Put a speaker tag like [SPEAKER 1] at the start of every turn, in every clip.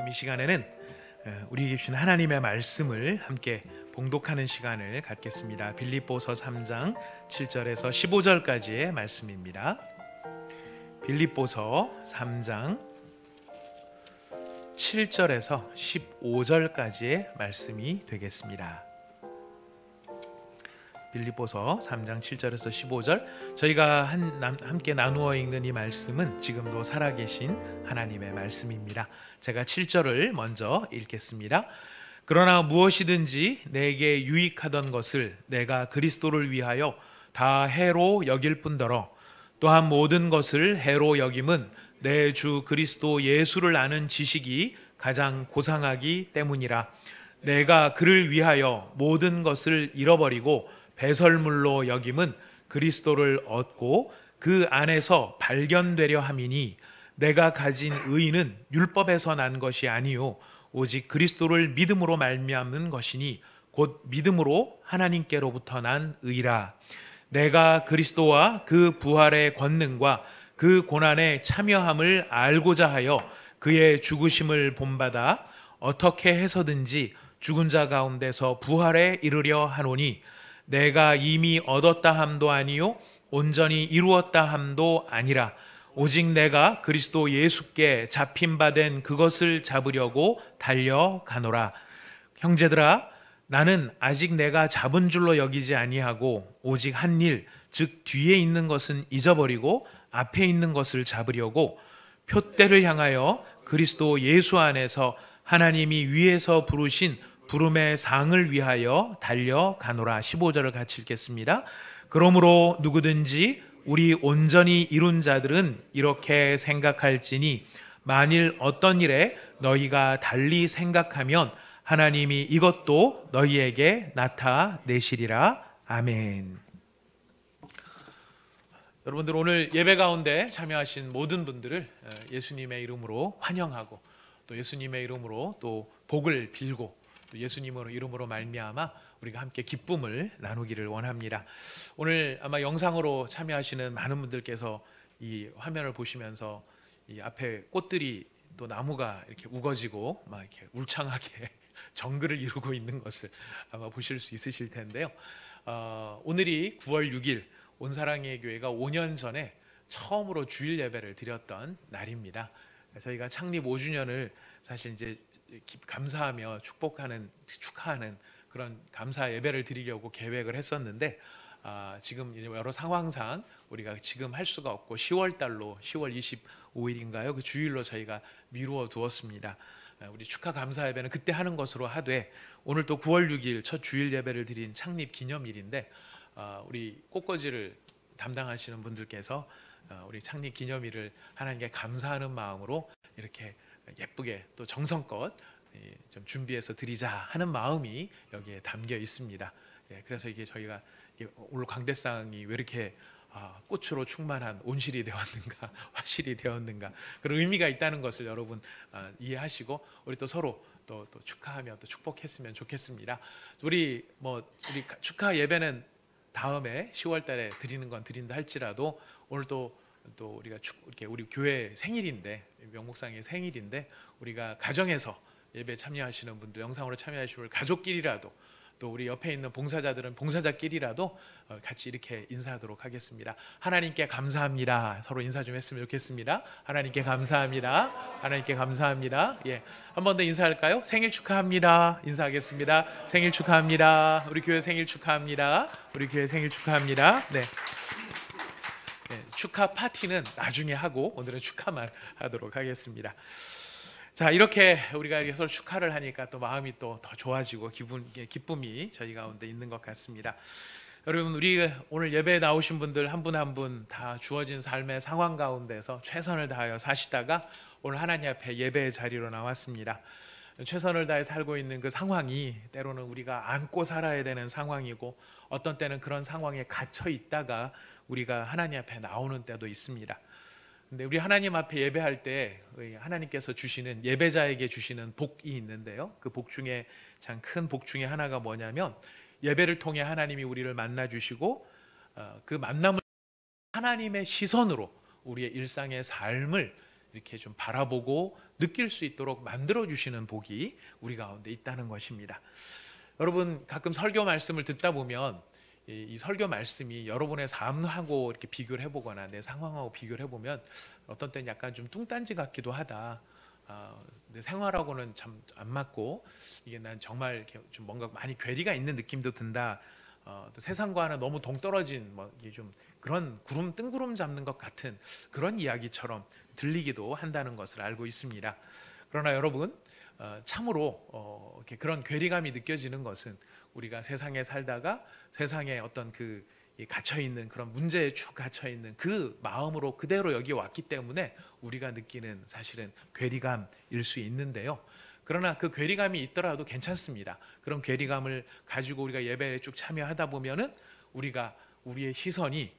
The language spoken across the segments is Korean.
[SPEAKER 1] 이 시간에는 우리에게 주신 하나님의 말씀을 함께 봉독하는 시간을 갖겠습니다. 빌립보서 3장 7절에서 15절까지의 말씀입니다. 빌립보서 3장 7절에서 15절까지의 말씀이 되겠습니다. 빌립보서 3장 7절에서 15절, 저희가 함께 나누어 읽는 이 말씀은 지금도 살아계신 하나님의 말씀입니다. 제가 7절을 먼저 읽겠습니다. 그러나 무엇이든지 내게 유익하던 것을 내가 그리스도를 위하여 다 해로 여길 뿐더러 또한 모든 것을 해로 여김은 내 주 그리스도 예수를 아는 지식이 가장 고상하기 때문이라. 내가 그를 위하여 모든 것을 잃어버리고 배설물로 여김은 그리스도를 얻고 그 안에서 발견되려 함이니, 내가 가진 의는 율법에서 난 것이 아니요 오직 그리스도를 믿음으로 말미암는 것이니 곧 믿음으로 하나님께로부터 난 의라. 내가 그리스도와 그 부활의 권능과 그 고난에 참여함을 알고자 하여 그의 죽으심을 본받아 어떻게 해서든지 죽은 자 가운데서 부활에 이르려 하노니, 내가 이미 얻었다 함도 아니요 온전히 이루었다 함도 아니라 오직 내가 그리스도 예수께 잡힌 바 된 그것을 잡으려고 달려가노라. 형제들아, 나는 아직 내가 잡은 줄로 여기지 아니하고 오직 한 일, 즉 뒤에 있는 것은 잊어버리고 앞에 있는 것을 잡으려고 표대를 향하여 그리스도 예수 안에서 하나님이 위에서 부르신 부름의 상을 위하여 달려가노라. 15절을 같이 읽겠습니다. 그러므로 누구든지 우리 온전히 이룬 자들은 이렇게 생각할지니, 만일 어떤 일에 너희가 달리 생각하면 하나님이 이것도 너희에게 나타내시리라. 아멘. 여러분들, 오늘 예배 가운데 참여하신 모든 분들을 예수님의 이름으로 환영하고, 또 예수님의 이름으로 또 복을 빌고, 또 예수님의 이름으로 말미암아 우리가 함께 기쁨을 나누기를 원합니다. 오늘 아마 영상으로 참여하시는 많은 분들께서 이 화면을 보시면서 이 앞에 꽃들이, 또 나무가 이렇게 우거지고 막 이렇게 울창하게 정글을 이루고 있는 것을 아마 보실 수 있으실 텐데요. 오늘이 9월 6일 온사랑의 교회가 5년 전에 처음으로 주일 예배를 드렸던 날입니다. 저희가 창립 5주년을 사실 이제 감사하며 축하하는 그런 감사 예배를 드리려고 계획을 했었는데, 지금 여러 상황상 우리가 지금 할 수가 없고 10월 달로 10월 25일인가요? 그 주일로 저희가 미루어 두었습니다. 우리 축하 감사 예배는 그때 하는 것으로 하되, 오늘 또 9월 6일 첫 주일 예배를 드린 창립 기념일인데, 우리 꽃꽂이를 담당하시는 분들께서 우리 창립 기념일을 하나님께 감사하는 마음으로 이렇게 예쁘게 또 정성껏 좀 준비해서 드리자 하는 마음이 여기에 담겨 있습니다. 그래서 이게 저희가 오늘 광대상이 왜 이렇게 꽃으로 충만한 온실이 되었는가, 화실이 되었는가, 그런 의미가 있다는 것을 여러분 이해하시고, 우리 또 서로 또 축하하며 또 축복했으면 좋겠습니다. 우리 축하 예배는 다음에 10월달에 드리는 건 드린다 할지라도, 오늘 또 우리가 이렇게 우리 교회 생일인데, 명목상의 생일인데, 우리가 가정에서 예배 참여하시는 분들, 영상으로 참여하시는 가족끼리라도, 또 우리 옆에 있는 봉사자들은 봉사자끼리라도 같이 이렇게 인사하도록 하겠습니다. 하나님께 감사합니다. 서로 인사 좀 했으면 좋겠습니다. 하나님께 감사합니다. 하나님께 감사합니다. 한 번 더 인사할까요? 생일 축하합니다. 인사하겠습니다. 생일 축하합니다. 우리 교회 생일 축하합니다. 우리 교회 생일 축하합니다. 네. 축하 파티는 나중에 하고 오늘은 축하만 하도록 하겠습니다. 자, 이렇게 우리가 서로 축하를 하니까 또 마음이 또 더 좋아지고 기쁨이 저희 가운데 있는 것 같습니다. 여러분, 우리 오늘 예배에 나오신 분들 한 분 한 분 다 주어진 삶의 상황 가운데서 최선을 다하여 사시다가 오늘 하나님 앞에 예배의 자리로 나왔습니다. 최선을 다해 살고 있는 그 상황이 때로는 우리가 안고 살아야 되는 상황이고, 어떤 때는 그런 상황에 갇혀 있다가 우리가 하나님 앞에 나오는 때도 있습니다. 근데 우리 하나님 앞에 예배할 때 하나님께서 주시는, 예배자에게 주시는 복이 있는데요, 그 복 중에 참 큰 복 중에 하나가 뭐냐면, 예배를 통해 하나님이 우리를 만나 주시고, 그 만남을 하나님의 시선으로 우리의 일상의 삶을 이렇게 좀 바라보고 느낄 수 있도록 만들어 주시는 복이 우리 가운데 있다는 것입니다. 여러분, 가끔 설교 말씀을 듣다 보면 이 설교 말씀이 여러분의 삶하고 이렇게 비교를 해보거나 내 상황하고 비교를 해보면 어떤 때는 약간 좀 뚱딴지 같기도 하다. 내 생활하고는 참 안 맞고 이게 난 정말 이렇게 좀 뭔가 많이 괴리가 있는 느낌도 든다. 또 세상과는 너무 동떨어진 뭐 이게 좀 그런 뜬구름 잡는 것 같은 그런 이야기처럼 들리기도 한다는 것을 알고 있습니다. 그러나 여러분, 참으로 이렇게 그런 괴리감이 느껴지는 것은 우리가 세상에 살다가 세상에 어떤 그 갇혀 있는 그런 문제에 축 갇혀 있는 그 마음으로 그대로 여기 왔기 때문에 우리가 느끼는 사실은 괴리감일 수 있는데요. 그러나 그 괴리감이 있더라도 괜찮습니다. 그런 괴리감을 가지고 우리가 예배에 쭉 참여하다 보면은 우리가 우리의 시선이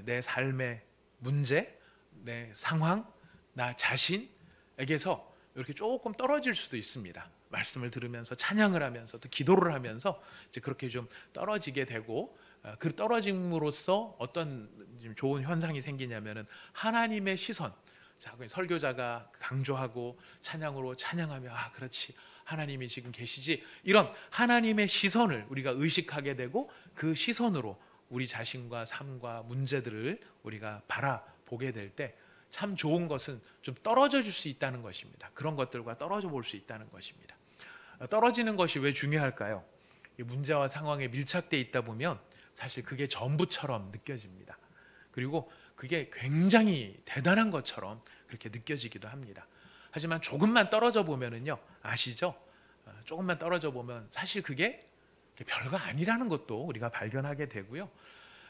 [SPEAKER 1] 내 삶의 문제, 내 상황, 나 자신에게서 이렇게 조금 떨어질 수도 있습니다. 말씀을 들으면서 찬양을 하면서 또 기도를 하면서 이제 그렇게 좀 떨어지게 되고, 그 떨어짐으로써 어떤 좋은 현상이 생기냐면은 하나님의 시선, 설교자가 강조하고 찬양으로 찬양하며 그렇지, 하나님이 지금 계시지, 이런 하나님의 시선을 우리가 의식하게 되고 그 시선으로 우리 자신과 삶과 문제들을 우리가 바라보게 될 때 참 좋은 것은 좀 떨어져 줄 수 있다는 것입니다. 그런 것들과 떨어져 볼 수 있다는 것입니다. 떨어지는 것이 왜 중요할까요? 이 문제와 상황에 밀착되어 있다 보면 사실 그게 전부처럼 느껴집니다. 그리고 그게 굉장히 대단한 것처럼 그렇게 느껴지기도 합니다. 하지만 조금만 떨어져 보면은요, 아시죠? 조금만 떨어져 보면 사실 그게 별거 아니라는 것도 우리가 발견하게 되고요.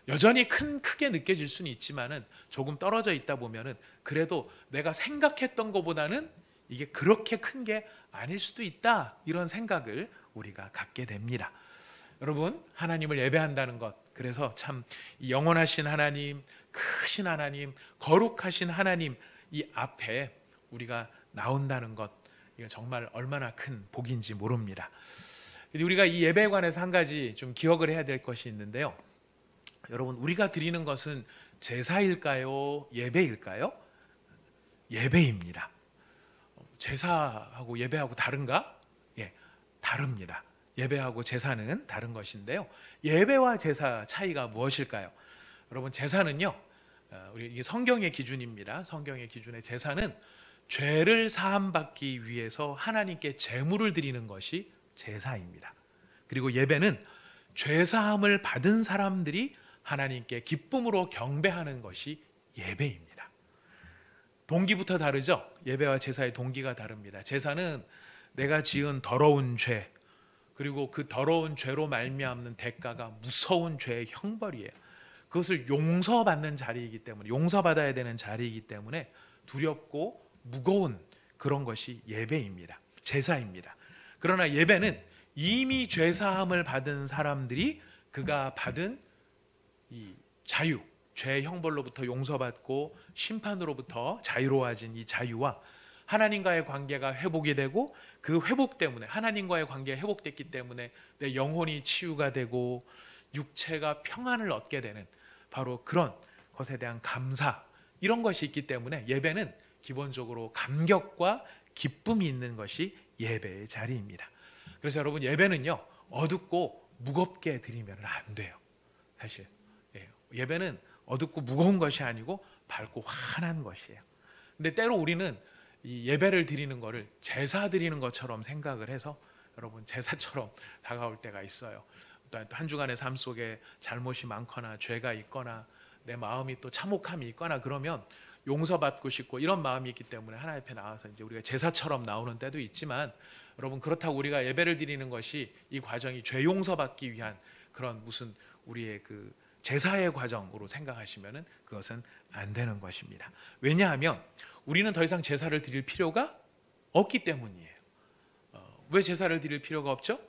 [SPEAKER 1] 여전히 크게 느껴질 수는 있지만은 조금 떨어져 있다 보면은 그래도 내가 생각했던 것보다는 이게 그렇게 큰 게 아닐 수도 있다, 이런 생각을 우리가 갖게 됩니다. 여러분, 하나님을 예배한다는 것, 그래서 참 영원하신 하나님, 크신 하나님, 거룩하신 하나님 이 앞에 우리가 나온다는 것, 이거 정말 얼마나 큰 복인지 모릅니다. 우리가 이 예배에 관해서 한 가지 좀 기억을 해야 될 것이 있는데요. 여러분, 우리가 드리는 것은 제사일까요? 예배일까요? 예배입니다. 제사하고 예배하고 다른가? 예, 다릅니다. 예배하고 제사는 다른 것인데요. 예배와 제사 차이가 무엇일까요? 여러분, 제사는요, 이게 성경의 기준입니다. 성경의 기준의 제사는 죄를 사함받기 위해서 하나님께 제물을 드리는 것이 제사입니다. 그리고 예배는 죄 사함을 받은 사람들이 하나님께 기쁨으로 경배하는 것이 예배입니다. 동기부터 다르죠? 예배와 제사의 동기가 다릅니다. 제사는 내가 지은 더러운 죄, 그리고 그 더러운 죄로 말미암는 대가가 무서운 죄의 형벌이에요. 그것을 용서받는 자리이기 때문에, 용서받아야 되는 자리이기 때문에 두렵고 무거운 그런 것이 예배입니다. 제사입니다. 그러나 예배는 이미 죄 사함을 받은 사람들이 그가 받은 이 자유, 죄의 형벌로부터 용서받고 심판으로부터 자유로워진 이 자유와 하나님과의 관계가 회복이 되고, 그 회복 때문에, 하나님과의 관계가 회복됐기 때문에 내 영혼이 치유가 되고 육체가 평안을 얻게 되는 바로 그런 것에 대한 감사, 이런 것이 있기 때문에 예배는 기본적으로 감격과 기쁨이 있는 것이 예배의 자리입니다. 그래서 여러분, 예배는요, 어둡고 무겁게 드리면 안 돼요. 사실 예배는 어둡고 무거운 것이 아니고 밝고 환한 것이에요. 근데 때로 우리는 이 예배를 드리는 것을 제사 드리는 것처럼 생각을 해서 여러분, 제사처럼 다가올 때가 있어요. 또 한 주간의 삶 속에 잘못이 많거나 죄가 있거나 내 마음이 또 참혹함이 있거나 그러면 용서받고 싶고 이런 마음이 있기 때문에 하나님 앞에 나와서 이제 우리가 제사처럼 나오는 때도 있지만, 여러분, 그렇다고 우리가 예배를 드리는 것이 이 과정이 죄 용서받기 위한 그런 무슨 우리의 그 제사의 과정으로 생각하시면은 그것은 안 되는 것입니다. 왜냐하면 우리는 더 이상 제사를 드릴 필요가 없기 때문이에요. 왜 제사를 드릴 필요가 없죠?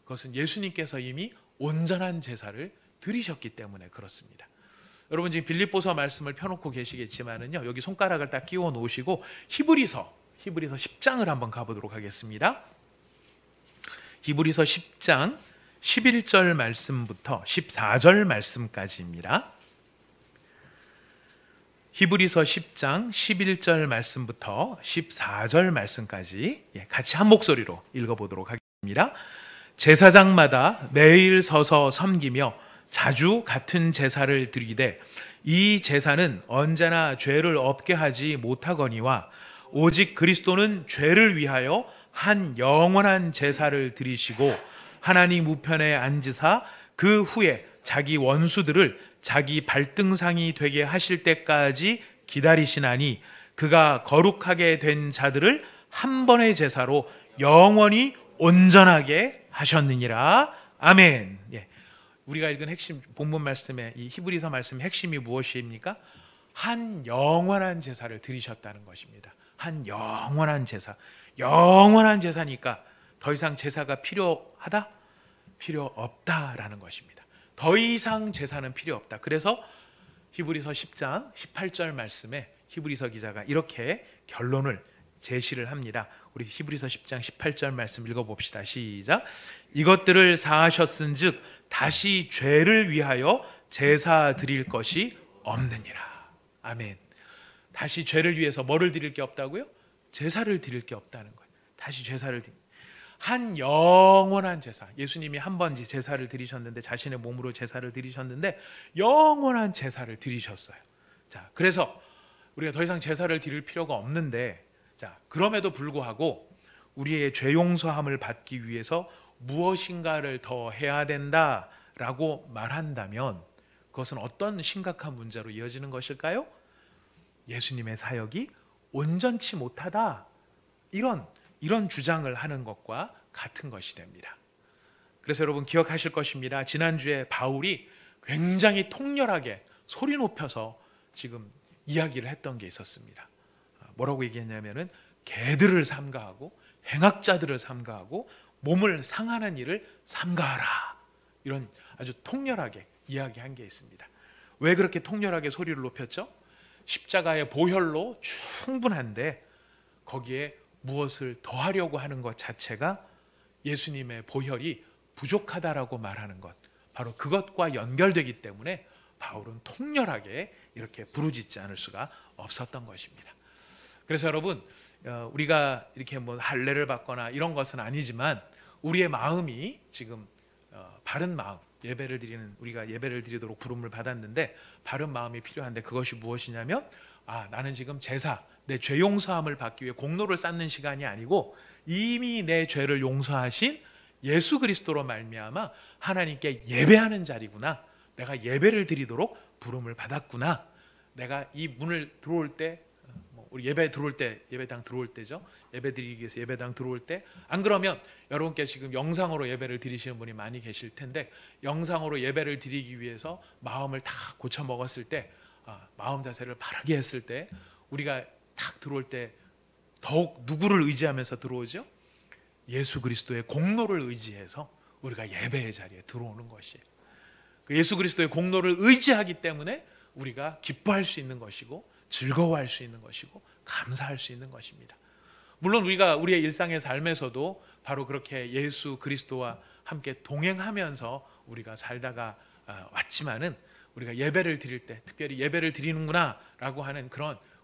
[SPEAKER 1] 그것은 예수님께서 이미 온전한 제사를 드리셨기 때문에 그렇습니다. 여러분, 지금 빌립보서 말씀을 펴놓고 계시겠지만은요, 여기 손가락을 딱 끼워 놓으시고 히브리서 10장을 한번 가보도록 하겠습니다. 히브리서 10장 11절 말씀부터 14절 말씀까지입니다. 히브리서 10장 11절 말씀부터 14절 말씀까지 같이 한 목소리로 읽어보도록 하겠습니다. 제사장마다 매일 서서 섬기며 자주 같은 제사를 드리되 이 제사는 언제나 죄를 없게 하지 못하거니와 오직 그리스도는 죄를 위하여 한 영원한 제사를 드리시고 하나님 우편에 앉으사 그 후에 자기 원수들을 자기 발등상이 되게 하실 때까지 기다리시나니 그가 거룩하게 된 자들을 한 번의 제사로 영원히 온전하게 하셨느니라. 아멘. 우리가 읽은 핵심 본문 말씀의 이 히브리서 말씀 핵심이 무엇입니까? 한 영원한 제사를 드리셨다는 것입니다. 한 영원한 제사. 영원한 제사니까 더 이상 제사가 필요하다? 필요 없다라는 것입니다. 더 이상 제사는 필요 없다. 그래서 히브리서 10장 18절 말씀에 히브리서 기자가 이렇게 결론을 제시를 합니다. 우리 히브리서 10장 18절 말씀 읽어봅시다. 시작. 이것들을 사하셨은즉 다시 죄를 위하여 제사 드릴 것이 없느니라. 아멘. 다시 죄를 위해서 뭐를 드릴 게 없다고요? 제사를 드릴 게 없다는 거예요. 다시 제사를 한 영원한 제사. 예수님이 한 번 제사를 드리셨는데, 자신의 몸으로 제사를 드리셨는데 영원한 제사를 드리셨어요. 자, 그래서 우리가 더 이상 제사를 드릴 필요가 없는데, 자, 그럼에도 불구하고 우리의 죄 용서함을 받기 위해서 무엇인가를 더 해야 된다라고 말한다면 그것은 어떤 심각한 문제로 이어지는 것일까요? 예수님의 사역이 온전치 못하다, 이런 주장을 하는 것과 같은 것이 됩니다. 그래서 여러분 기억하실 것입니다. 지난주에 바울이 굉장히 통렬하게 소리 높여서 지금 이야기를 했던 게 있었습니다. 뭐라고 얘기했냐면은 개들을 삼가하고 행악자들을 삼가하고 몸을 상하는 일을 삼가하라, 이런 아주 통렬하게 이야기한 게 있습니다. 왜 그렇게 통렬하게 소리를 높였죠? 십자가의 보혈로 충분한데 거기에 무엇을 더하려고 하는 것 자체가 예수님의 보혈이 부족하다라고 말하는 것, 바로 그것과 연결되기 때문에 바울은 통렬하게 이렇게 부르짖지 않을 수가 없었던 것입니다. 그래서 여러분, 우리가 이렇게 뭐 할례를 받거나 이런 것은 아니지만 우리의 마음이 지금 바른 마음, 예배를 드리는, 우리가 예배를 드리도록 부름을 받았는데 바른 마음이 필요한데, 그것이 무엇이냐면 나는 지금 제사, 내 죄 용서함을 받기 위해 공로를 쌓는 시간이 아니고 이미 내 죄를 용서하신 예수 그리스도로 말미암아 하나님께 예배하는 자리구나. 내가 예배를 드리도록 부름을 받았구나. 내가 이 문을 들어올 때, 우리 예배 들어올 때, 예배당 들어올 때죠. 예배 드리기 위해서 예배당 들어올 때, 안 그러면 여러분께 지금 영상으로 예배를 드리시는 분이 많이 계실 텐데, 영상으로 예배를 드리기 위해서 마음을 다 고쳐 먹었을 때, 마음 자세를 바르게 했을 때, 우리가 딱 들어올 때 더욱 누구를 의지하면서 들어오죠? 예수 그리스도의 공로를 의지해서 우리가 예배의 자리에 들어오는 것이에요. 그 예수 그리스도의 공로를 의지하기 때문에 우리가 기뻐할 수 있는 것이고 즐거워할 수 있는 것이고 감사할 수 있는 것입니다. 물론 우리가 우리의 일상의 삶에서도 바로 그렇게 예수 그리스도와 함께 동행하면서 우리가 살다가 왔지만은, 우리가 예배를 드릴 때, 특별히 예배를 드리는구나 라고 하는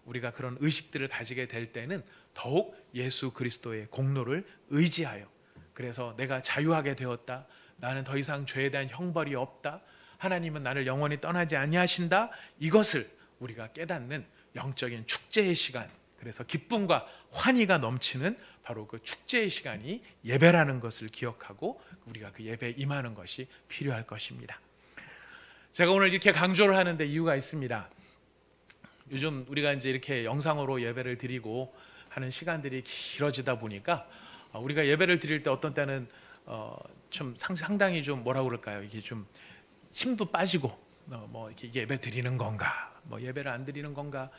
[SPEAKER 1] 우리가 그런 의식들을 가지게 될 때는 더욱 예수 그리스도의 공로를 의지하여, 그래서 내가 자유하게 되었다, 나는 더 이상 죄에 대한 형벌이 없다, 하나님은 나를 영원히 떠나지 아니하신다, 이것을 우리가 깨닫는 영적인 축제의 시간, 그래서 기쁨과 환희가 넘치는 바로 그 축제의 시간이 예배라는 것을 기억하고 우리가 그 예배에 임하는 것이 필요할 것입니다. 제가 오늘 이렇게 강조를 하는데 이유가 있습니다. 요즘 우리가 이제 이렇게 영상으로 예배를 드리고 하는 시간들이 길어지다 보니까 우리가 예배를 드릴 때 어떤 때는 좀 상당히 좀 뭐라고 그럴까요? 이게 좀 힘도 빠지고 뭐 이렇게 예배 드리는 건가, 뭐 예배를 안 드리는 건가,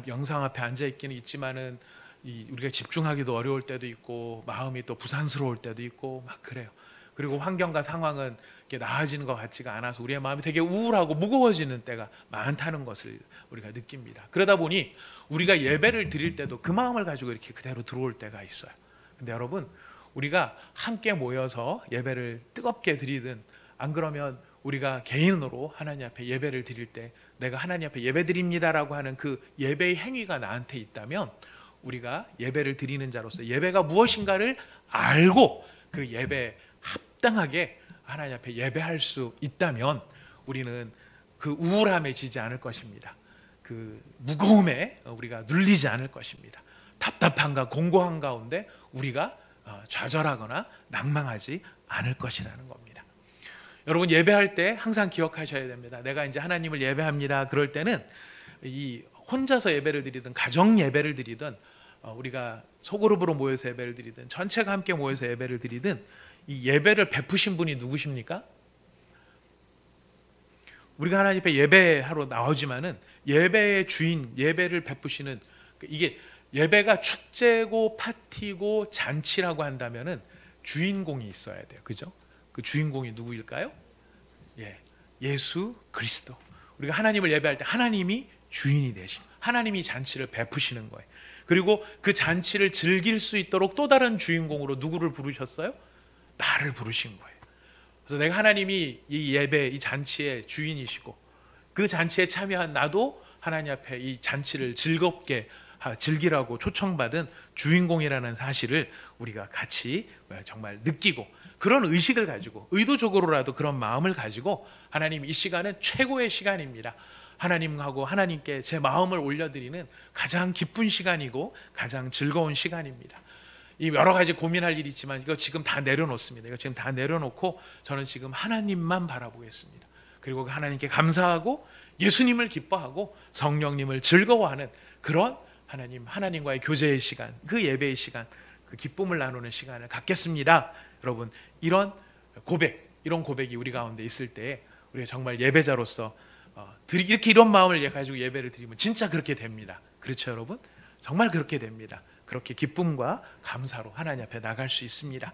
[SPEAKER 1] 영상 앞에 앉아 있기는 있지만은 우리가 집중하기도 어려울 때도 있고 마음이 또 부산스러울 때도 있고 막 그래요. 그리고 환경과 상황은 이렇게 나아지는 것 같지가 않아서 우리의 마음이 되게 우울하고 무거워지는 때가 많다는 것을 우리가 느낍니다. 그러다 보니 우리가 예배를 드릴 때도 그 마음을 가지고 이렇게 그대로 들어올 때가 있어요. 근데 여러분, 우리가 함께 모여서 예배를 뜨겁게 드리든 안 그러면 우리가 개인으로 하나님 앞에 예배를 드릴 때 내가 하나님 앞에 예배 드립니다라고 하는 그 예배의 행위가 나한테 있다면, 우리가 예배를 드리는 자로서 예배가 무엇인가를 알고 그 예배에 합당하게 하나님 앞에 예배할 수 있다면 우리는 그 우울함에 지지 않을 것입니다. 그 무거움에 우리가 눌리지 않을 것입니다. 답답함과 공고함 가운데 우리가 좌절하거나 낭망하지 않을 것이라는 겁니다. 여러분, 예배할 때 항상 기억하셔야 됩니다. 내가 이제 하나님을 예배합니다. 그럴 때는 이 혼자서 예배를 드리든 가정 예배를 드리든 우리가 소그룹으로 모여서 예배를 드리든 전체가 함께 모여서 예배를 드리든 이 예배를 베푸신 분이 누구십니까? 우리가 하나님 앞에 예배하러 나오지만은 예배의 주인, 예배를 베푸시는, 이게 예배가 축제고 파티고 잔치라고 한다면은 주인공이 있어야 돼요. 그죠? 그 주인공이 누구일까요? 예수 그리스도. 우리가 하나님을 예배할 때 하나님이 주인이 되신, 하나님이 잔치를 베푸시는 거예요. 그리고 그 잔치를 즐길 수 있도록 또 다른 주인공으로 누구를 부르셨어요? 나를 부르신 거예요. 그래서 내가 하나님이 이 예배, 이 잔치의 주인이시고 그 잔치에 참여한 나도 하나님 앞에 이 잔치를 즐겁게 즐기라고 초청받은 주인공이라는 사실을 우리가 같이 정말 느끼고, 그런 의식을 가지고 의도적으로라도 그런 마음을 가지고 하나님, 이 시간은 최고의 시간입니다. 하나님하고 하나님께 제 마음을 올려드리는 가장 기쁜 시간이고 가장 즐거운 시간입니다. 이 여러 가지 고민할 일이 있지만 이거 지금 다 내려놓습니다. 이거 지금 다 내려놓고 저는 지금 하나님만 바라보겠습니다. 그리고 하나님께 감사하고 예수님을 기뻐하고 성령님을 즐거워하는 그런 하나님과의 교제의 시간, 그 예배의 시간, 그 기쁨을 나누는 시간을 갖겠습니다. 여러분, 이런 고백이 우리 가운데 있을 때 우리가 정말 예배자로서 이렇게 이런 마음을 가지고 예배를 드리면 진짜 그렇게 됩니다. 그렇죠, 여러분? 정말 그렇게 됩니다. 그렇게 기쁨과 감사로 하나님 앞에 나갈 수 있습니다.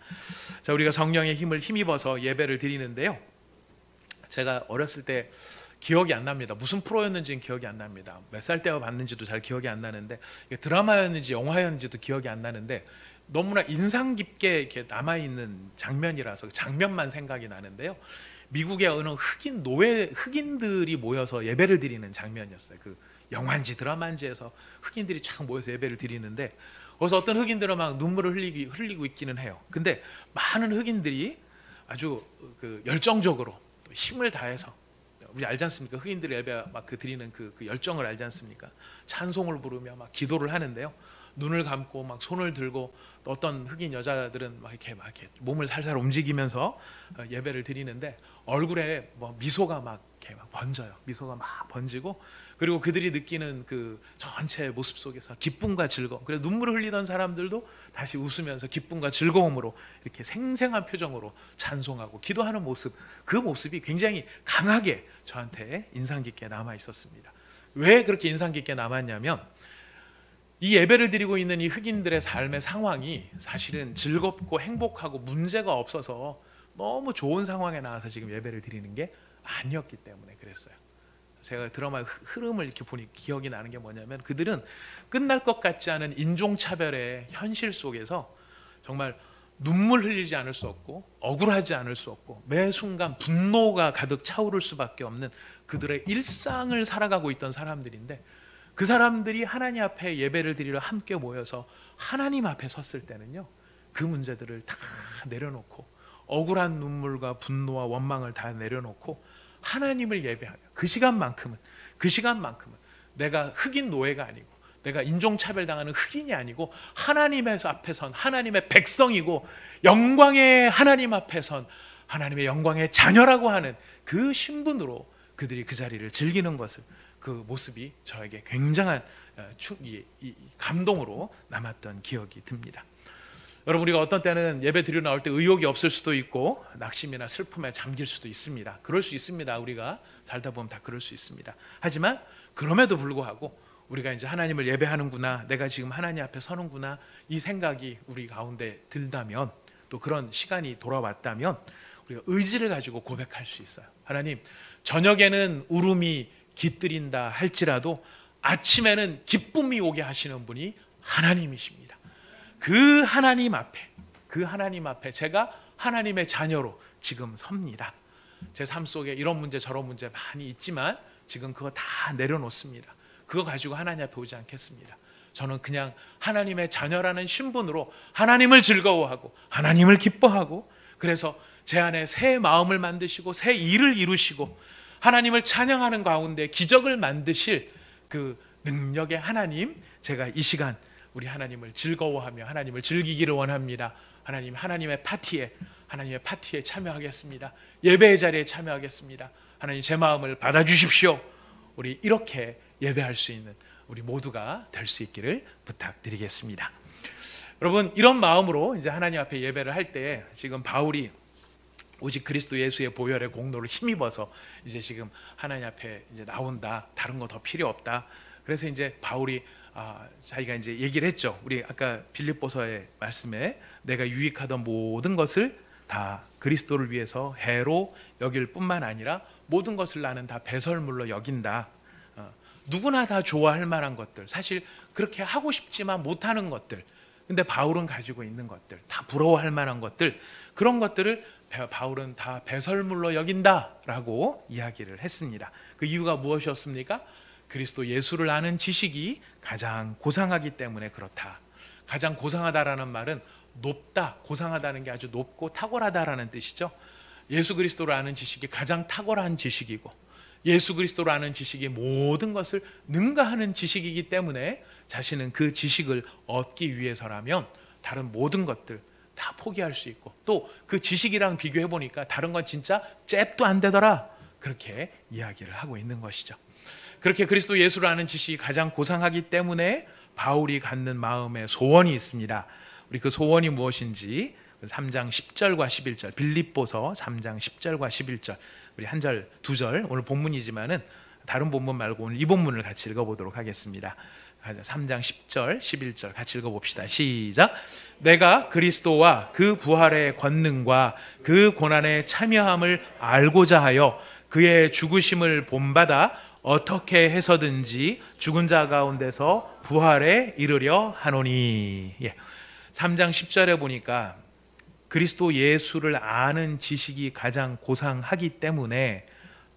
[SPEAKER 1] 자, 우리가 성령의 힘을 힘입어서 예배를 드리는데요. 제가 어렸을 때 기억이 안 납니다. 무슨 프로였는지는 기억이 안 납니다. 몇 살 때 봤는지도 잘 기억이 안 나는데, 드라마였는지 영화였는지도 기억이 안 나는데 너무나 인상 깊게 이렇게 남아있는 장면이라서 장면만 생각이 나는데요. 미국의 어느 흑인들이 모여서 예배를 드리는 장면이었어요. 그 영화인지 드라마인지에서 흑인들이 쫙 모여서 예배를 드리는데, 거기서 어떤 흑인들은 막 눈물을 흘리고 있기는 해요. 근데 많은 흑인들이 아주 그 열정적으로 또 힘을 다해서, 우리 알지 않습니까? 흑인들의 예배 막 드리는 그 열정을 알지 않습니까? 찬송을 부르며 막 기도를 하는데요. 눈을 감고 막 손을 들고, 또 어떤 흑인 여자들은 막 이렇게 몸을 살살 움직이면서 예배를 드리는데 얼굴에 미소가 막 이렇게 막 번져요. 미소가 막 번지고, 그리고 그들이 느끼는 그 전체 모습 속에서 기쁨과 즐거움, 그래서 눈물을 흘리던 사람들도 다시 웃으면서 기쁨과 즐거움으로 이렇게 생생한 표정으로 찬송하고 기도하는 모습, 그 모습이 굉장히 강하게 저한테 인상 깊게 남아 있었습니다. 왜 그렇게 인상 깊게 남았냐면, 이 예배를 드리고 있는 이 흑인들의 삶의 상황이 사실은 즐겁고 행복하고 문제가 없어서 너무 좋은 상황에 나와서 지금 예배를 드리는 게 아니었기 때문에 그랬어요. 제가 드라마의 흐름을 이렇게 보니 기억이 나는 게 뭐냐면, 그들은 끝날 것 같지 않은 인종차별의 현실 속에서 정말 눈물 흘리지 않을 수 없고 억울하지 않을 수 없고 매 순간 분노가 가득 차오를 수밖에 없는 그들의 일상을 살아가고 있던 사람들인데, 그 사람들이 하나님 앞에 예배를 드리러 함께 모여서 하나님 앞에 섰을 때는요, 그 문제들을 다 내려놓고 억울한 눈물과 분노와 원망을 다 내려놓고 하나님을 예배하며 그 시간만큼은 내가 흑인 노예가 아니고 내가 인종차별당하는 흑인이 아니고 하나님의 앞에 선 하나님의 백성이고 영광의 하나님 앞에 선 하나님의 영광의 자녀라고 하는 그 신분으로 그들이 그 자리를 즐기는 것을, 그 모습이 저에게 굉장한 감동으로 남았던 기억이 듭니다. 여러분, 우리가 어떤 때는 예배 드리러 나올 때 의욕이 없을 수도 있고 낙심이나 슬픔에 잠길 수도 있습니다. 그럴 수 있습니다. 우리가 살다 보면 다 그럴 수 있습니다. 하지만 그럼에도 불구하고 우리가 이제 하나님을 예배하는구나, 내가 지금 하나님 앞에 서는구나, 이 생각이 우리 가운데 들다면, 또 그런 시간이 돌아왔다면 우리가 의지를 가지고 고백할 수 있어요. 하나님, 저녁에는 울음이 깃들인다 할지라도 아침에는 기쁨이 오게 하시는 분이 하나님이십니다. 그 하나님 앞에 제가 하나님의 자녀로 지금 섭니다. 제 삶 속에 이런 문제 저런 문제 많이 있지만 지금 그거 다 내려놓습니다. 그거 가지고 하나님 앞에 오지 않겠습니다. 저는 그냥 하나님의 자녀라는 신분으로 하나님을 즐거워하고 하나님을 기뻐하고, 그래서 제 안에 새 마음을 만드시고 새 일을 이루시고 하나님을 찬양하는 가운데 기적을 만드실 그 능력의 하나님, 제가 이 시간 우리 하나님을 즐거워하며 하나님을 즐기기를 원합니다. 하나님의 파티에 참여하겠습니다. 예배의 자리에 참여하겠습니다. 하나님, 제 마음을 받아주십시오. 우리 이렇게 예배할 수 있는 우리 모두가 될 수 있기를 부탁드리겠습니다. 여러분, 이런 마음으로 이제 하나님 앞에 예배를 할 때 지금 바울이 오직 그리스도 예수의 보혈의 공로를 힘입어서 이제 지금 하나님 앞에 이제 나온다. 다른 거 더 필요 없다. 그래서 이제 바울이 자기가 이제 얘기를 했죠. 우리 아까 빌립보서의 말씀에 내가 유익하던 모든 것을 다 그리스도를 위해서 해로 여길 뿐만 아니라 모든 것을 나는 다 배설물로 여긴다. 누구나 다 좋아할 만한 것들, 사실 그렇게 하고 싶지만 못하는 것들, 근데 바울은 가지고 있는 것들, 다 부러워할 만한 것들, 그런 것들을 바울은 다 배설물로 여긴다라고 이야기를 했습니다. 그 이유가 무엇이었습니까? 그리스도 예수를 아는 지식이 가장 고상하기 때문에 그렇다. 가장 고상하다라는 말은 높다, 고상하다는 게 아주 높고 탁월하다라는 뜻이죠. 예수 그리스도를 아는 지식이 가장 탁월한 지식이고, 예수 그리스도를 아는 지식이 모든 것을 능가하는 지식이기 때문에 자신은 그 지식을 얻기 위해서라면 다른 모든 것들 다 포기할 수 있고, 또 그 지식이랑 비교해 보니까 다른 건 진짜 잽도 안 되더라, 그렇게 이야기를 하고 있는 것이죠. 그렇게 그리스도 예수를 아는 지식이 가장 고상하기 때문에 바울이 갖는 마음의 소원이 있습니다. 우리 그 소원이 무엇인지 3장 10절과 11절, 빌립보서 3장 10절과 11절, 우리 한 절, 두 절, 오늘 본문이지만은 다른 본문 말고 오늘 이 본문을 같이 읽어보도록 하겠습니다. 3장 10절, 11절 같이 읽어봅시다. 시작. 내가 그리스도와 그 부활의 권능과 그 고난의 참여함을 알고자 하여 그의 죽으심을 본받아 어떻게 해서든지 죽은 자 가운데서 부활에 이르려 하노니. 3장 10절에 보니까 그리스도 예수를 아는 지식이 가장 고상하기 때문에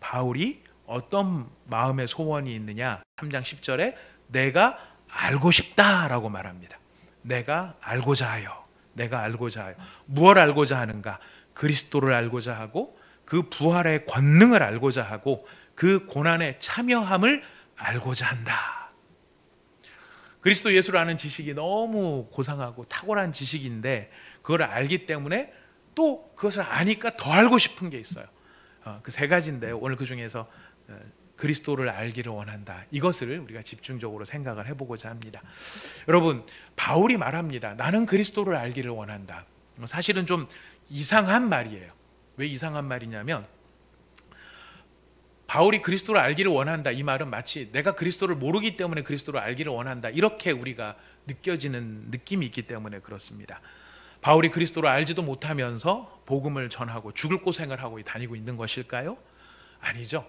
[SPEAKER 1] 바울이 어떤 마음의 소원이 있느냐, 3장 10절에 내가 알고 싶다라고 말합니다. 내가 알고자 하여, 내가 알고자 하여. 무엇을 알고자 하는가? 그리스도를 알고자 하고 그 부활의 권능을 알고자 하고 그 고난의 참여함을 알고자 한다. 그리스도 예수를 아는 지식이 너무 고상하고 탁월한 지식인데 그걸 알기 때문에 또 그것을 아니까 더 알고 싶은 게 있어요. 그 세 가지인데 오늘 그 중에서 그리스도를 알기를 원한다, 이것을 우리가 집중적으로 생각을 해보고자 합니다. 여러분, 바울이 말합니다. 나는 그리스도를 알기를 원한다. 사실은 좀 이상한 말이에요. 왜 이상한 말이냐면, 바울이 그리스도를 알기를 원한다, 이 말은 마치 내가 그리스도를 모르기 때문에 그리스도를 알기를 원한다, 이렇게 우리가 느껴지는 느낌이 있기 때문에 그렇습니다. 바울이 그리스도를 알지도 못하면서 복음을 전하고 죽을 고생을 하고 다니고 있는 것일까요? 아니죠.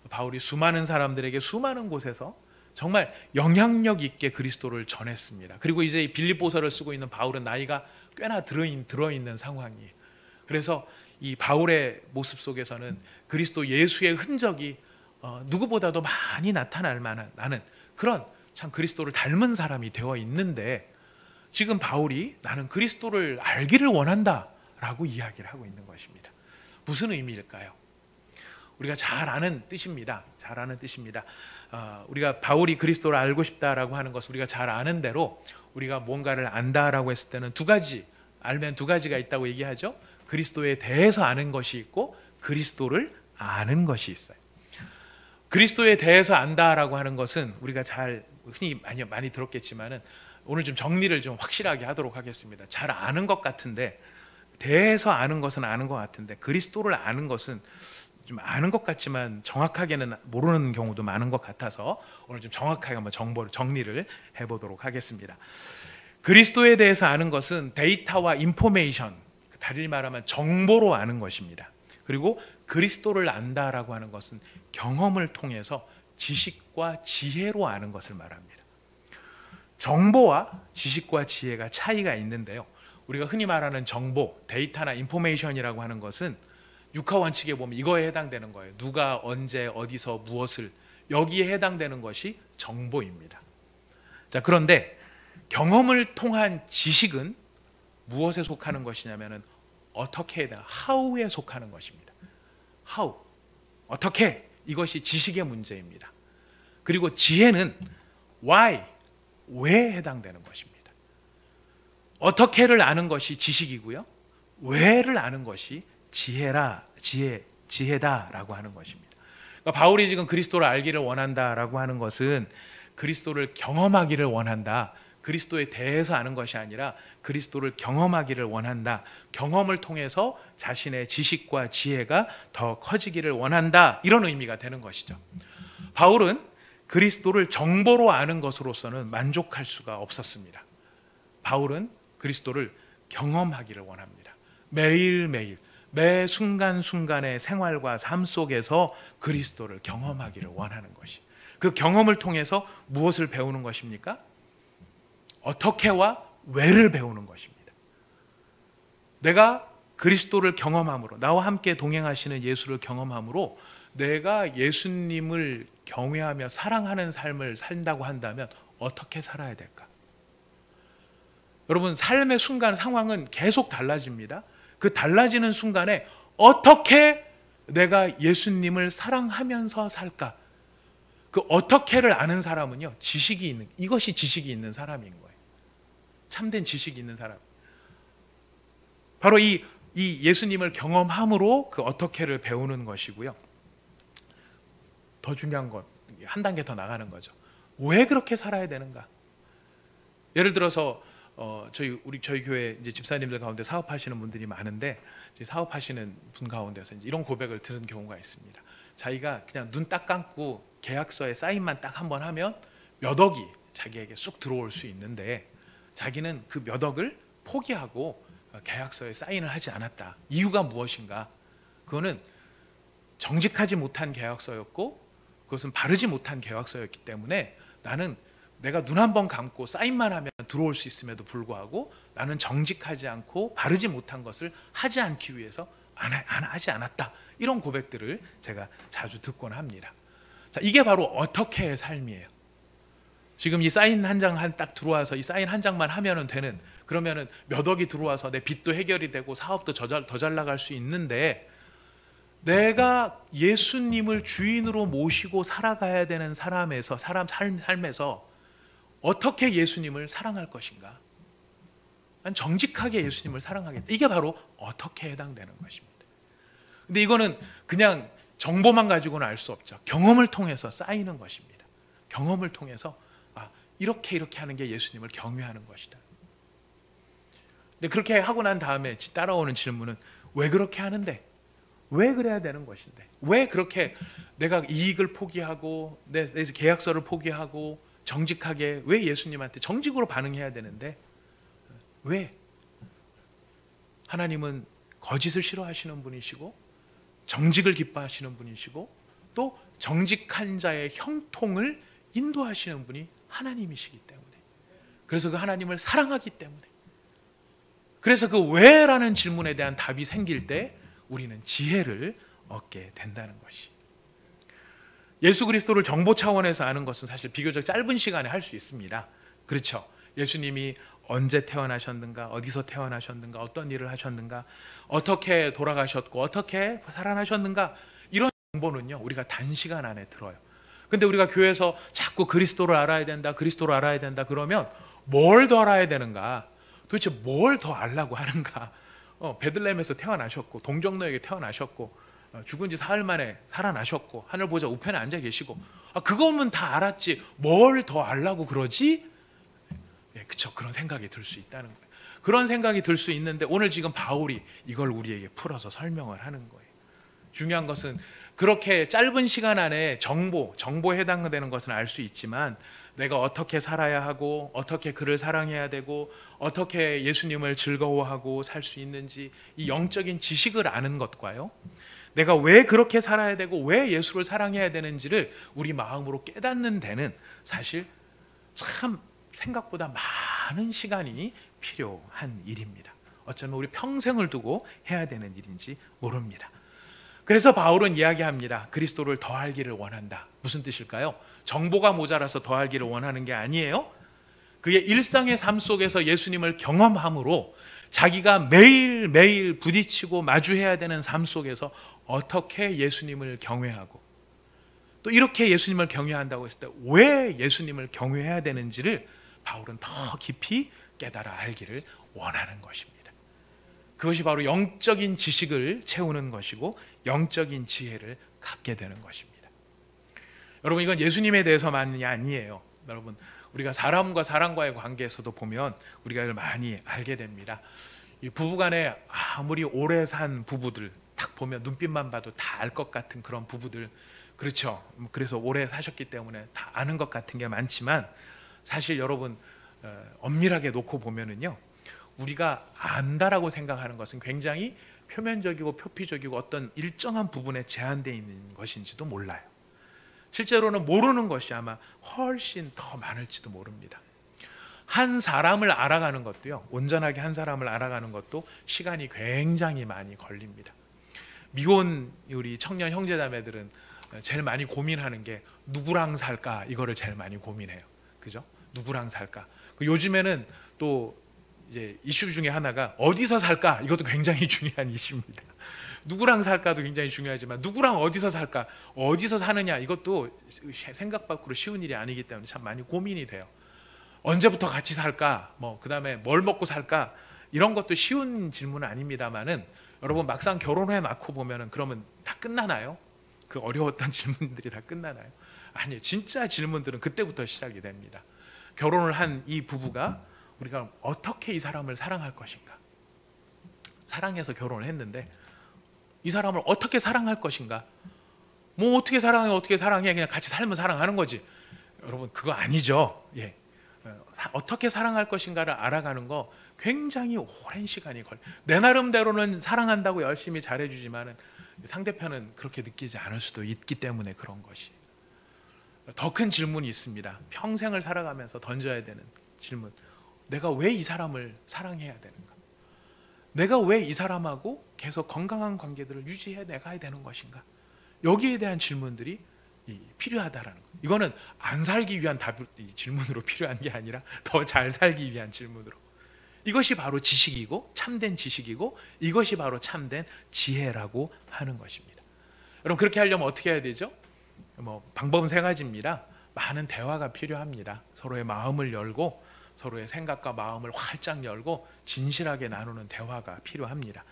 [SPEAKER 1] 바울이 수많은 사람들에게 수많은 곳에서 정말 영향력 있게 그리스도를 전했습니다. 그리고 이제 빌립보서를 쓰고 있는 바울은 나이가 꽤나 들어있는 상황이에요. 그래서 이 바울의 모습 속에서는 그리스도 예수의 흔적이 누구보다도 많이 나타날 만한, 나는 그런 참 그리스도를 닮은 사람이 되어 있는데, 지금 바울이 나는 그리스도를 알기를 원한다라고 이야기를 하고 있는 것입니다. 무슨 의미일까요? 우리가 잘 아는 뜻입니다. 잘 아는 뜻입니다. 우리가 바울이 그리스도를 알고 싶다라고 하는 것을 우리가 잘 아는 대로, 우리가 뭔가를 안다라고 했을 때는 알면 두 가지가 있다고 얘기하죠. 그리스도에 대해서 아는 것이 있고 그리스도를 아는 것이 있어요. 그리스도에 대해서 안다라고 하는 것은 우리가 잘 흔히 많이 들었겠지만은 오늘 좀 정리를 좀 확실하게 하도록 하겠습니다. 잘 아는 것 같은데, 대해서 아는 것은 아는 것 같은데 그리스도를 아는 것은 좀 아는 것 같지만 정확하게는 모르는 경우도 많은 것 같아서 오늘 좀 정확하게 한번 정리를 해보도록 하겠습니다. 그리스도에 대해서 아는 것은 데이터와 인포메이션, 다르게 말하면 정보로 아는 것입니다. 그리고 그리스도를 안다라고 하는 것은 경험을 통해서 지식과 지혜로 아는 것을 말합니다. 정보와 지식과 지혜가 차이가 있는데요. 우리가 흔히 말하는 정보, 데이터나 인포메이션이라고 하는 것은 육하 원칙에 보면 이거에 해당되는 거예요. 누가 언제 어디서 무엇을, 여기에 해당되는 것이 정보입니다. 자, 그런데 경험을 통한 지식은 무엇에 속하는 것이냐면은 어떻게에 대한 how에 속하는 것입니다. how, 어떻게, 이것이 지식의 문제입니다. 그리고 지혜는 why, 왜에 해당되는 것입니다. 어떻게를 아는 것이 지식이고요, 왜를 아는 것이 지혜다라고 하는 것입니다. 그러니까 바울이 지금 그리스도를 알기를 원한다라고 하는 것은 그리스도를 경험하기를 원한다, 그리스도에 대해서 아는 것이 아니라 그리스도를 경험하기를 원한다, 경험을 통해서 자신의 지식과 지혜가 더 커지기를 원한다, 이런 의미가 되는 것이죠. 바울은 그리스도를 정보로 아는 것으로서는 만족할 수가 없었습니다. 바울은 그리스도를 경험하기를 원합니다. 매일매일, 매 순간순간의 생활과 삶 속에서 그리스도를 경험하기를 원하는 것이, 그 경험을 통해서 무엇을 배우는 것입니까? 어떻게와 왜를 배우는 것입니다. 내가 그리스도를 경험함으로, 나와 함께 동행하시는 예수를 경험함으로 내가 예수님을 경외하며 사랑하는 삶을 산다고 한다면 어떻게 살아야 될까? 여러분, 삶의 순간 상황은 계속 달라집니다. 그 달라지는 순간에 어떻게 내가 예수님을 사랑하면서 살까? 그 어떻게를 아는 사람은요, 지식이 있는, 이것이 지식이 있는 사람인 거예요. 참된 지식이 있는 사람. 바로 이 예수님을 경험함으로 그 어떻게를 배우는 것이고요. 더 중요한 건 한 단계 더 나가는 거죠. 왜 그렇게 살아야 되는가? 예를 들어서 저희 교회 이제 집사님들 가운데 사업하시는 분들이 많은데, 사업하시는 분 가운데서 이제 이런 고백을 들은 경우가 있습니다. 자기가 그냥 눈 딱 감고 계약서에 사인만 딱 한번 하면 몇 억이 자기에게 쑥 들어올 수 있는데, 자기는 그 몇 억을 포기하고 계약서에 사인을 하지 않았다. 이유가 무엇인가? 그거는 정직하지 못한 계약서였고, 그것은 바르지 못한 계약서였기 때문에 나는 내가 눈 한 번 감고 사인만 하면 들어올 수 있음에도 불구하고 나는 정직하지 않고 바르지 못한 것을 하지 않기 위해서 하지 않았다. 이런 고백들을 제가 자주 듣곤 합니다. 자, 이게 바로 어떻게의 삶이에요. 지금 이 사인 한 장 딱 들어와서 이 사인 한 장만 하면 되는, 그러면은 몇 억이 들어와서 내 빚도 해결이 되고 사업도 더 잘 나갈 수 있는데, 내가 예수님을 주인으로 모시고 살아가야 되는 삶에서 어떻게 예수님을 사랑할 것인가? 난 정직하게 예수님을 사랑하겠다. 이게 바로 어떻게 해당되는 것입니다. 근데 이거는 그냥 정보만 가지고는 알 수 없죠. 경험을 통해서 쌓이는 것입니다. 경험을 통해서 이렇게 하는 게 예수님을 경외하는 것이다. 근데 그렇게 하고 난 다음에 따라오는 질문은 왜 그렇게 하는데? 왜 그래야 되는 것인데? 왜 그렇게 내가 이익을 포기하고 내 계약서를 포기하고 정직하게 왜 예수님한테 정직으로 반응해야 되는데? 왜? 하나님은 거짓을 싫어하시는 분이시고 정직을 기뻐하시는 분이시고 또 정직한 자의 형통을 인도하시는 분이 하나님이시기 때문에, 그래서 그 하나님을 사랑하기 때문에, 그래서 그 왜라는 질문에 대한 답이 생길 때 우리는 지혜를 얻게 된다는 것이, 예수 그리스도를 정보 차원에서 아는 것은 사실 비교적 짧은 시간에 할 수 있습니다. 그렇죠? 예수님이 언제 태어나셨는가, 어디서 태어나셨는가, 어떤 일을 하셨는가, 어떻게 돌아가셨고 어떻게 살아나셨는가, 이런 정보는요 우리가 단시간 안에 들어요. 근데 우리가 교회에서 자꾸 그리스도를 알아야 된다, 그리스도를 알아야 된다 그러면 뭘 더 알아야 되는가, 도대체 뭘 더 알라고 하는가? 베들레헴에서 태어나셨고 동정너에게 태어나셨고 죽은 지 사흘 만에 살아나셨고 하늘 보좌 우편에 앉아 계시고, 그거면 다 알았지 뭘 더 알라고 그러지? 그쵸, 그런 생각이 들 수 있다는 거예요. 그런 생각이 들 수 있는데 오늘 지금 바울이 이걸 우리에게 풀어서 설명을 하는 거예요. 중요한 것은 그렇게 짧은 시간 안에 정보에 해당되는 것은 알 수 있지만, 내가 어떻게 살아야 하고 어떻게 그를 사랑해야 되고 어떻게 예수님을 즐거워하고 살 수 있는지, 이 영적인 지식을 아는 것과요, 내가 왜 그렇게 살아야 되고 왜 예수를 사랑해야 되는지를 우리 마음으로 깨닫는 데는 사실 참 생각보다 많은 시간이 필요한 일입니다. 어쩌면 우리 평생을 두고 해야 되는 일인지 모릅니다. 그래서 바울은 이야기합니다. 그리스도를 더 알기를 원한다. 무슨 뜻일까요? 정보가 모자라서 더 알기를 원하는 게 아니에요. 그의 일상의 삶 속에서 예수님을 경험함으로 자기가 매일매일 부딪히고 마주해야 되는 삶 속에서 어떻게 예수님을 경외하고 또 이렇게 예수님을 경외한다고 했을 때 왜 예수님을 경외해야 되는지를 바울은 더 깊이 깨달아 알기를 원하는 것입니다. 그것이 바로 영적인 지식을 채우는 것이고 영적인 지혜를 갖게 되는 것입니다. 여러분, 이건 예수님에 대해서만이 아니에요. 여러분, 우리가 사람과 사람과의 관계에서도 보면 우리가 이걸 많이 알게 됩니다. 이 부부간에 아무리 오래 산 부부들 딱 보면 눈빛만 봐도 다 알 것 같은 그런 부부들, 그렇죠. 그래서 오래 사셨기 때문에 다 아는 것 같은 게 많지만 사실 여러분 엄밀하게 놓고 보면은요, 우리가 안다라고 생각하는 것은 굉장히 표면적이고 표피적이고 어떤 일정한 부분에 제한되어 있는 것인지도 몰라요. 실제로는 모르는 것이 아마 훨씬 더 많을지도 모릅니다. 한 사람을 알아가는 것도요, 온전하게 한 사람을 알아가는 것도 시간이 굉장히 많이 걸립니다. 미혼 우리 청년 형제자매들은 제일 많이 고민하는 게 누구랑 살까, 이거를 제일 많이 고민해요. 그죠? 누구랑 살까. 요즘에는 또 이제 이슈 중에 하나가 어디서 살까, 이것도 굉장히 중요한 이슈입니다. 누구랑 살까도 굉장히 중요하지만 누구랑 어디서 살까, 어디서 사느냐, 이것도 생각 밖으로 쉬운 일이 아니기 때문에 참 많이 고민이 돼요. 언제부터 같이 살까, 그다음에 뭘 먹고 살까, 이런 것도 쉬운 질문은 아닙니다만은 여러분, 막상 결혼해 놓고 보면은 그러면 다 끝나나요? 그 어려웠던 질문들이 다 끝나나요? 아니요. 진짜 질문들은 그때부터 시작이 됩니다. 결혼을 한 이 부부가 우리가 어떻게 이 사람을 사랑할 것인가, 사랑해서 결혼을 했는데 이 사람을 어떻게 사랑할 것인가, 어떻게 사랑해, 그냥 같이 살면 사랑하는 거지. 여러분, 그거 아니죠. 예. 어떻게 사랑할 것인가를 알아가는 거 굉장히 오랜 시간이 걸려요. 내 나름대로는 사랑한다고 열심히 잘해주지만 상대편은 그렇게 느끼지 않을 수도 있기 때문에 그런 것이. 더 큰 질문이 있습니다. 평생을 살아가면서 던져야 되는 질문. 내가 왜 이 사람을 사랑해야 되는가? 내가 왜 이 사람하고 계속 건강한 관계들을 유지해 나가야 되는 것인가? 여기에 대한 질문들이 필요하다라는 거. 이거는 안 살기 위한 질문으로 필요한 게 아니라 더 잘 살기 위한 질문으로. 이것이 바로 지식이고 참된 지식이고 이것이 바로 참된 지혜라고 하는 것입니다. 여러분, 그렇게 하려면 어떻게 해야 되죠? 방법은 세 가지입니다. 많은 대화가 필요합니다. 서로의 마음을 열고 서로의 생각과 마음을 활짝 열고 진실하게 나누는 대화가 필요합니다.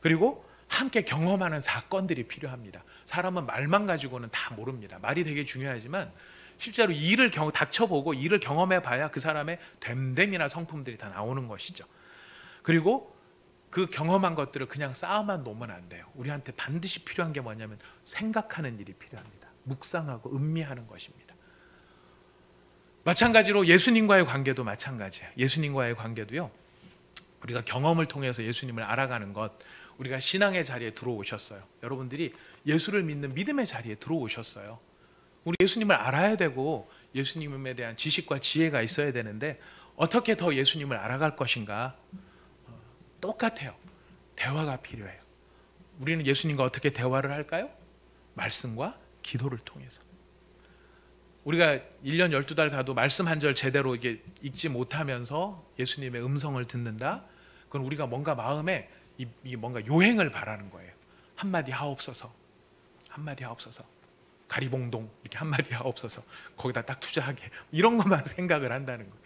[SPEAKER 1] 그리고 함께 경험하는 사건들이 필요합니다. 사람은 말만 가지고는 다 모릅니다. 말이 되게 중요하지만 실제로 일을 닥쳐보고 일을 경험해 봐야 그 사람의 됨됨이나 성품들이 다 나오는 것이죠. 그리고 그 경험한 것들을 그냥 쌓아만 놓으면 안 돼요. 우리한테 반드시 필요한 게 뭐냐면 생각하는 일이 필요합니다. 묵상하고 음미하는 것입니다. 마찬가지로 예수님과의 관계도 마찬가지예요. 예수님과의 관계도요, 우리가 경험을 통해서 예수님을 알아가는 것, 우리가 신앙의 자리에 들어오셨어요. 여러분들이 예수를 믿는 믿음의 자리에 들어오셨어요. 우리 예수님을 알아야 되고 예수님에 대한 지식과 지혜가 있어야 되는데 어떻게 더 예수님을 알아갈 것인가? 똑같아요. 대화가 필요해요. 우리는 예수님과 어떻게 대화를 할까요? 말씀과 기도를 통해서. 우리가 1년 12달 가도 말씀 한 절 제대로 이게 읽지 못하면서 예수님의 음성을 듣는다? 그건 우리가 뭔가 마음에 이 뭔가 요행을 바라는 거예요. 한마디 하옵소서, 한마디 하옵소서, 가리봉동 이렇게 한마디 하옵소서, 거기다 딱 투자하게, 이런 것만 생각을 한다는 거예요.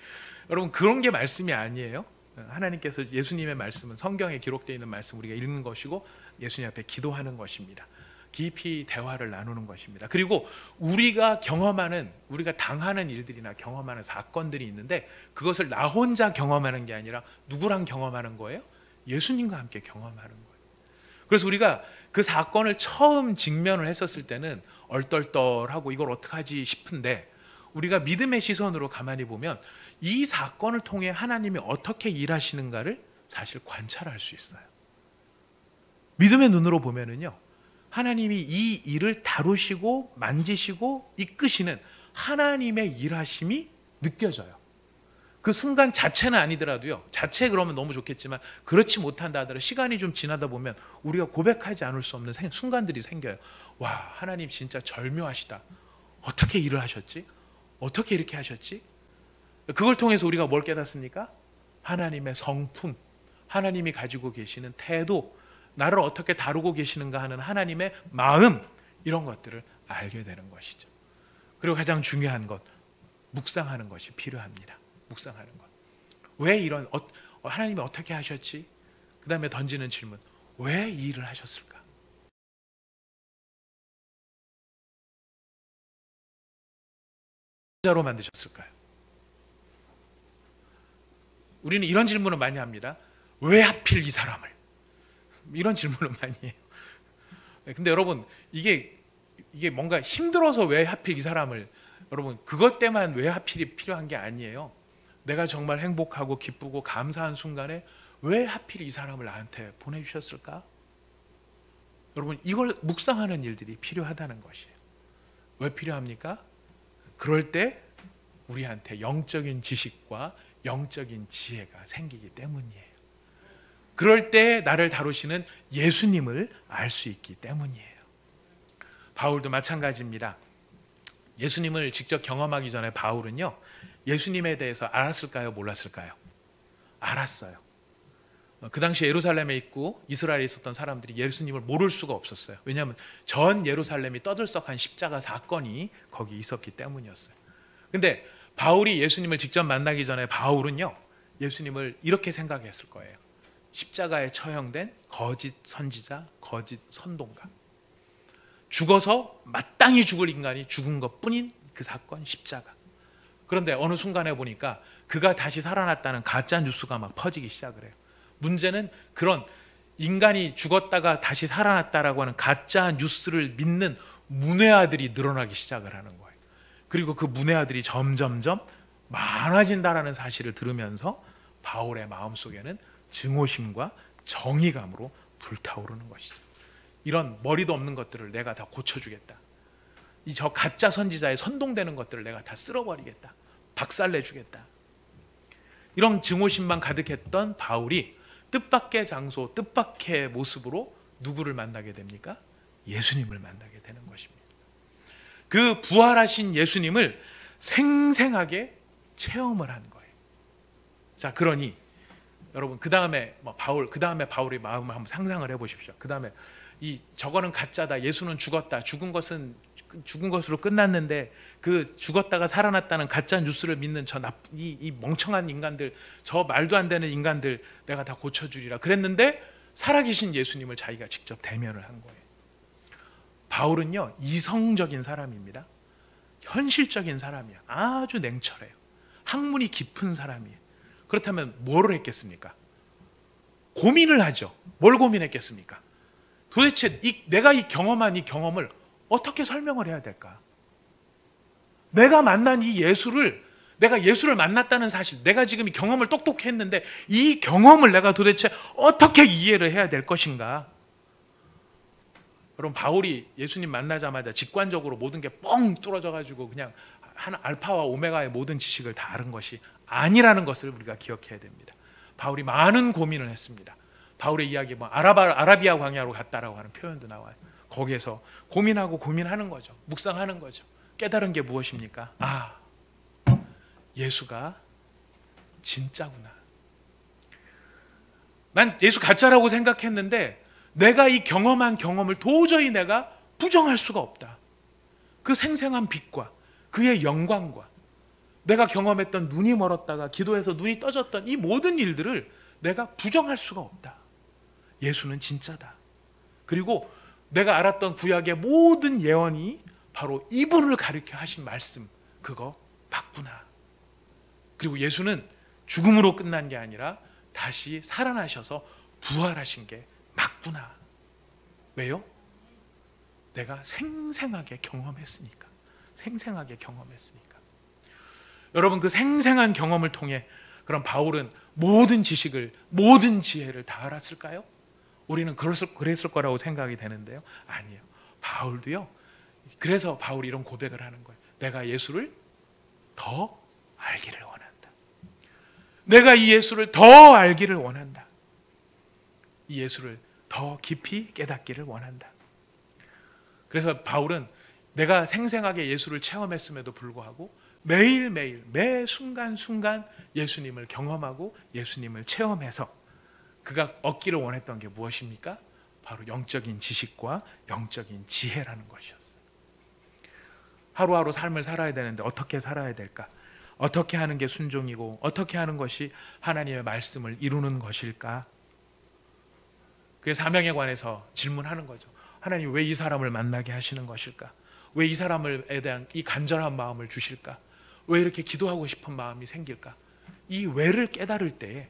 [SPEAKER 1] 여러분, 그런 게 말씀이 아니에요. 하나님께서 예수님의 말씀은 성경에 기록되어 있는 말씀 우리가 읽는 것이고 예수님 앞에 기도하는 것입니다. 깊이 대화를 나누는 것입니다. 그리고 우리가 경험하는, 우리가 당하는 일들이나 경험하는 사건들이 있는데 그것을 나 혼자 경험하는 게 아니라 누구랑 경험하는 거예요? 예수님과 함께 경험하는 거예요. 그래서 우리가 그 사건을 처음 직면을 했었을 때는 얼떨떨하고 이걸 어떡하지 싶은데 우리가 믿음의 시선으로 가만히 보면 이 사건을 통해 하나님이 어떻게 일하시는가를 사실 관찰할 수 있어요. 믿음의 눈으로 보면은요, 하나님이 이 일을 다루시고 만지시고 이끄시는 하나님의 일하심이 느껴져요. 그 순간 자체는 아니더라도요. 자체 그러면 너무 좋겠지만 그렇지 못한다 하더라도 시간이 좀 지나다 보면 우리가 고백하지 않을 수 없는 순간들이 생겨요. 와, 하나님 진짜 절묘하시다. 어떻게 일을 하셨지? 어떻게 이렇게 하셨지? 그걸 통해서 우리가 뭘 깨닫습니까? 하나님의 성품, 하나님이 가지고 계시는 태도, 나를 어떻게 다루고 계시는가 하는 하나님의 마음, 이런 것들을 알게 되는 것이죠. 그리고 가장 중요한 것, 묵상하는 것이 필요합니다. 묵상하는 것. 왜 이런 하나님이 어떻게 하셨지? 그 다음에 던지는 질문, 왜 이 일을 하셨을까? 자로 만드셨을까요? 우리는 이런 질문을 많이 합니다. 왜 하필 이 사람을? 이런 질문을 많이 해요. 근데 여러분, 이게 뭔가 힘들어서 왜 하필 이 사람을, 여러분, 그것 때만 왜 하필이 필요한 게 아니에요. 내가 정말 행복하고 기쁘고 감사한 순간에 왜 하필 이 사람을 나한테 보내주셨을까? 여러분, 이걸 묵상하는 일들이 필요하다는 것이에요. 왜 필요합니까? 그럴 때 우리한테 영적인 지식과 영적인 지혜가 생기기 때문이에요. 그럴 때 나를 다루시는 예수님을 알 수 있기 때문이에요. 바울도 마찬가지입니다. 예수님을 직접 경험하기 전에 바울은요, 예수님에 대해서 알았을까요? 몰랐을까요? 알았어요. 그 당시 예루살렘에 있고 이스라엘에 있었던 사람들이 예수님을 모를 수가 없었어요. 왜냐하면 전 예루살렘이 떠들썩한 십자가 사건이 거기 있었기 때문이었어요. 근데 바울이 예수님을 직접 만나기 전에 바울은요, 예수님을 이렇게 생각했을 거예요. 십자가에 처형된 거짓 선지자, 거짓 선동가, 죽어서 마땅히 죽을 인간이 죽은 것뿐인 그 사건, 십자가. 그런데 어느 순간에 보니까 그가 다시 살아났다는 가짜 뉴스가 막 퍼지기 시작을 해요. 문제는 그런 인간이 죽었다가 다시 살아났다라고 하는 가짜 뉴스를 믿는 문외아들이 늘어나기 시작을 하는 거예요. 그리고 그 문외아들이 점점점 많아진다라는 사실을 들으면서 바울의 마음속에는 증오심과 정의감으로 불타오르는 것이죠. 이런 머리도 없는 것들을 내가 다 고쳐주겠다. 이 저 가짜 선지자에 선동되는 것들을 내가 다 쓸어버리겠다. 박살내주겠다. 이런 증오심만 가득했던 바울이 뜻밖의 장소, 뜻밖의 모습으로 누구를 만나게 됩니까? 예수님을 만나게 되는 것입니다. 그 부활하신 예수님을 생생하게 체험을 한 거예요. 자, 그러니 여러분, 그 다음에 바울의 마음을 한번 상상을 해보십시오. 그 다음에 저거는 가짜다, 예수는 죽었다, 죽은 것으로 끝났는데 그 죽었다가 살아났다는 가짜 뉴스를 믿는 이 멍청한 인간들, 저 말도 안 되는 인간들 내가 다 고쳐주리라 그랬는데 살아계신 예수님을 자기가 직접 대면을 한 거예요. 바울은요, 이성적인 사람입니다. 현실적인 사람이야. 아주 냉철해요. 학문이 깊은 사람이에요. 그렇다면 뭐를 했겠습니까? 고민을 하죠. 뭘 고민했겠습니까? 도대체 내가 경험한 이 경험을 어떻게 설명을 해야 될까? 내가 만난 내가 예수를 만났다는 사실, 내가 지금 이 경험을 똑똑히 했는데 이 경험을 내가 도대체 어떻게 이해를 해야 될 것인가? 여러분, 바울이 예수님 만나자마자 직관적으로 모든 게 뻥 뚫어져가지고 그냥 알파와 오메가의 모든 지식을 다 아는 것이 아니라는 것을 우리가 기억해야 됩니다. 바울이 많은 고민을 했습니다. 바울의 이야기 아라비아 광야로 갔다라고 하는 표현도 나와요. 거기에서 고민하는 거죠. 묵상하는 거죠. 깨달은 게 무엇입니까? 예수가 진짜구나. 난 예수 가짜라고 생각했는데 내가 이 경험한 경험을 도저히 내가 부정할 수가 없다. 그 생생한 빛과 그의 영광과 내가 경험했던 눈이 멀었다가 기도해서 눈이 떠졌던 이 모든 일들을 내가 부정할 수가 없다. 예수는 진짜다. 그리고 내가 알았던 구약의 모든 예언이 바로 이분을 가리켜 하신 말씀, 그거 맞구나. 그리고 예수는 죽음으로 끝난 게 아니라 다시 살아나셔서 부활하신 게 맞구나. 왜요? 내가 생생하게 경험했으니까. 여러분, 그 생생한 경험을 통해 그럼 바울은 모든 지식을, 모든 지혜를 다 알았을까요? 우리는 그랬을 거라고 생각이 되는데요. 아니에요. 바울도요. 그래서 바울이 이런 고백을 하는 거예요. 내가 예수를 더 알기를 원한다. 내가 이 예수를 더 알기를 원한다. 이 예수를 더 깊이 깨닫기를 원한다. 그래서 바울은 내가 생생하게 예수를 체험했음에도 불구하고 매일매일 매 순간순간 예수님을 경험하고 예수님을 체험해서 그가 얻기를 원했던 게 무엇입니까? 바로 영적인 지식과 영적인 지혜라는 것이었어요. 하루하루 삶을 살아야 되는데 어떻게 살아야 될까? 어떻게 하는 게 순종이고 어떻게 하는 것이 하나님의 말씀을 이루는 것일까? 그의 사명에 관해서 질문하는 거죠. 하나님 왜 이 사람을 만나게 하시는 것일까? 왜 이 사람에 대한 이 간절한 마음을 주실까? 왜 이렇게 기도하고 싶은 마음이 생길까? 이 왜를 깨달을 때에,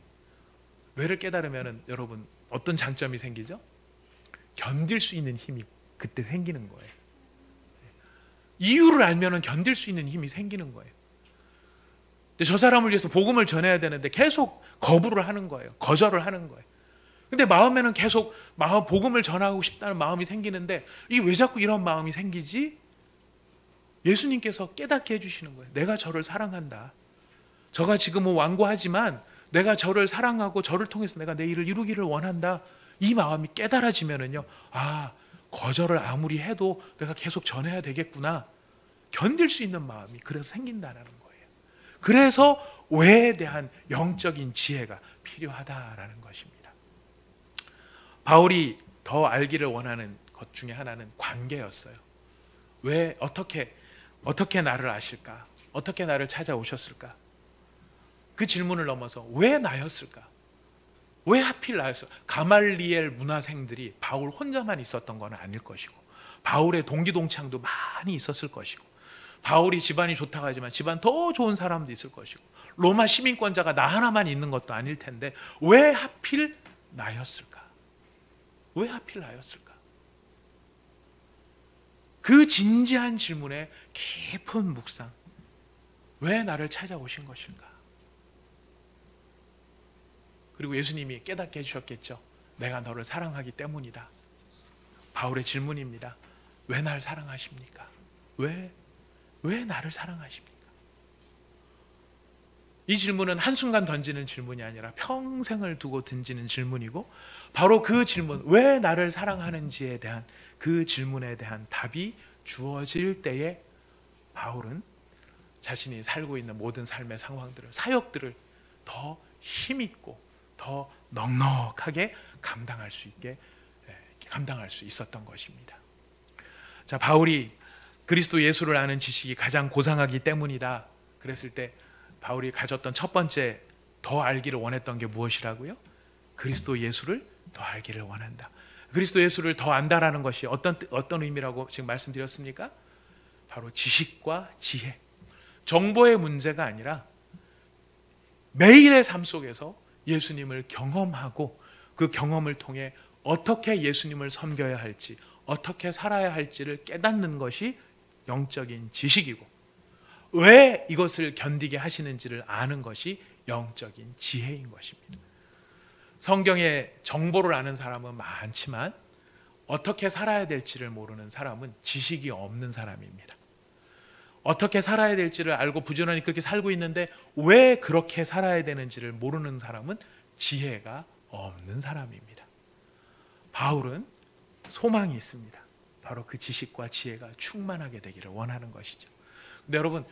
[SPEAKER 1] 왜를 깨달으면 여러분 어떤 장점이 생기죠? 견딜 수 있는 힘이 그때 생기는 거예요. 이유를 알면 견딜 수 있는 힘이 생기는 거예요. 근데 저 사람을 위해서 복음을 전해야 되는데 계속 거부를 하는 거예요. 거절을 하는 거예요. 근데 마음에는 계속 복음을 전하고 싶다는 마음이 생기는데 이게 왜 자꾸 이런 마음이 생기지? 예수님께서 깨닫게 해주시는 거예요. 내가 저를 사랑한다. 저가 지금은 완고하지만 내가 저를 사랑하고 저를 통해서 내가 내 일을 이루기를 원한다. 이 마음이 깨달아지면은요, 아, 거절을 아무리 해도 내가 계속 전해야 되겠구나. 견딜 수 있는 마음이 그래서 생긴다는 거예요. 그래서 왜에 대한 영적인 지혜가 필요하다라는 것입니다. 바울이 더 알기를 원하는 것 중에 하나는 관계였어요. 왜 어떻게 나를 아실까? 어떻게 나를 찾아오셨을까? 그 질문을 넘어서 왜 나였을까? 왜 하필 나였을까? 가말리엘 문화생들이 바울 혼자만 있었던 건 아닐 것이고 바울의 동기동창도 많이 있었을 것이고 바울이 집안이 좋다고 하지만 집안 더 좋은 사람도 있을 것이고 로마 시민권자가 나 하나만 있는 것도 아닐 텐데 왜 하필 나였을까? 왜 하필 나였을까? 그 진지한 질문에 깊은 묵상, 왜 나를 찾아오신 것일까? 그리고 예수님이 깨닫게 해주셨겠죠. 내가 너를 사랑하기 때문이다. 바울의 질문입니다. 왜 날 사랑하십니까? 왜 나를 사랑하십니까? 이 질문은 한순간 던지는 질문이 아니라 평생을 두고 던지는 질문이고 바로 그 질문, 왜 나를 사랑하는지에 대한 그 질문에 대한 답이 주어질 때에 바울은 자신이 살고 있는 모든 삶의 상황들을, 사역들을 더 힘있고 더 넉넉하게 감당할 수 있었던 것입니다. 자, 바울이 그리스도 예수를 아는 지식이 가장 고상하기 때문이다. 그랬을 때 바울이 가졌던 첫 번째 더 알기를 원했던 게 무엇이라고요? 그리스도 예수를 더 알기를 원한다. 그리스도 예수를 더 안다라는 것이 어떤 의미라고 지금 말씀드렸습니까? 바로 지식과 지혜, 정보의 문제가 아니라 매일의 삶 속에서 예수님을 경험하고 그 경험을 통해 어떻게 예수님을 섬겨야 할지, 어떻게 살아야 할지를 깨닫는 것이 영적인 지식이고 왜 이것을 견디게 하시는지를 아는 것이 영적인 지혜인 것입니다. 성경의 정보를 아는 사람은 많지만 어떻게 살아야 될지를 모르는 사람은 지식이 없는 사람입니다. 어떻게 살아야 될지를 알고 부지런히 그렇게 살고 있는데 왜 그렇게 살아야 되는지를 모르는 사람은 지혜가 없는 사람입니다. 바울은 소망이 있습니다. 바로 그 지식과 지혜가 충만하게 되기를 원하는 것이죠. 근데 여러분,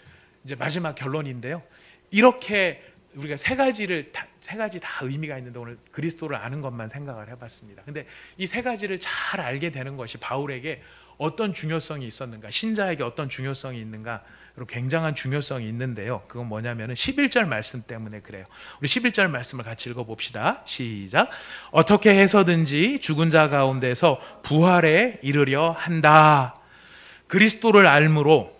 [SPEAKER 1] 이제 마지막 결론인데요. 이렇게 우리가 세 가지 다 의미가 있는데 오늘 그리스도를 아는 것만 생각을 해봤습니다. 근데 이 세 가지를 잘 알게 되는 것이 바울에게 어떤 중요성이 있었는가, 신자에게 어떤 중요성이 있는가, 그리고 굉장한 중요성이 있는데요. 그건 뭐냐면 11절 말씀 때문에 그래요. 우리 11절 말씀을 같이 읽어봅시다. 시작. 어떻게 해서든지 죽은 자 가운데서 부활에 이르려 한다. 그리스도를 알므로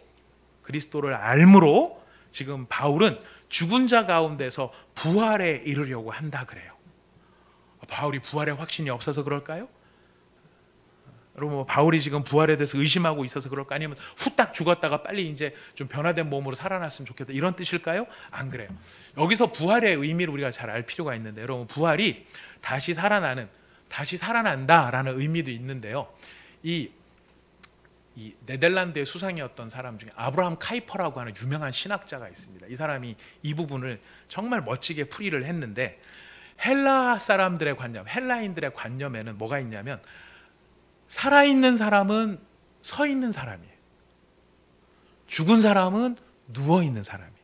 [SPEAKER 1] 지금 바울은 죽은 자 가운데서 부활에 이르려고 한다 그래요. 바울이 부활의 확신이 없어서 그럴까요? 여러분, 바울이 지금 부활에 대해서 의심하고 있어서 그럴까? 아니면 후딱 죽었다가 빨리 이제 좀 변화된 몸으로 살아났으면 좋겠다, 이런 뜻일까요? 안 그래요. 여기서 부활의 의미를 우리가 잘 알 필요가 있는데, 여러분, 부활이 다시 살아난다라는 의미도 있는데요. 이 이 네덜란드의 수상이었던 사람 중에 아브라함 카이퍼라고 하는 유명한 신학자가 있습니다. 이 사람이 이 부분을 정말 멋지게 풀이를 했는데, 헬라 사람들의 관념, 헬라인들의 관념에는 뭐가 있냐면, 살아있는 사람은 서 있는 사람이에요. 죽은 사람은 누워 있는 사람이에요.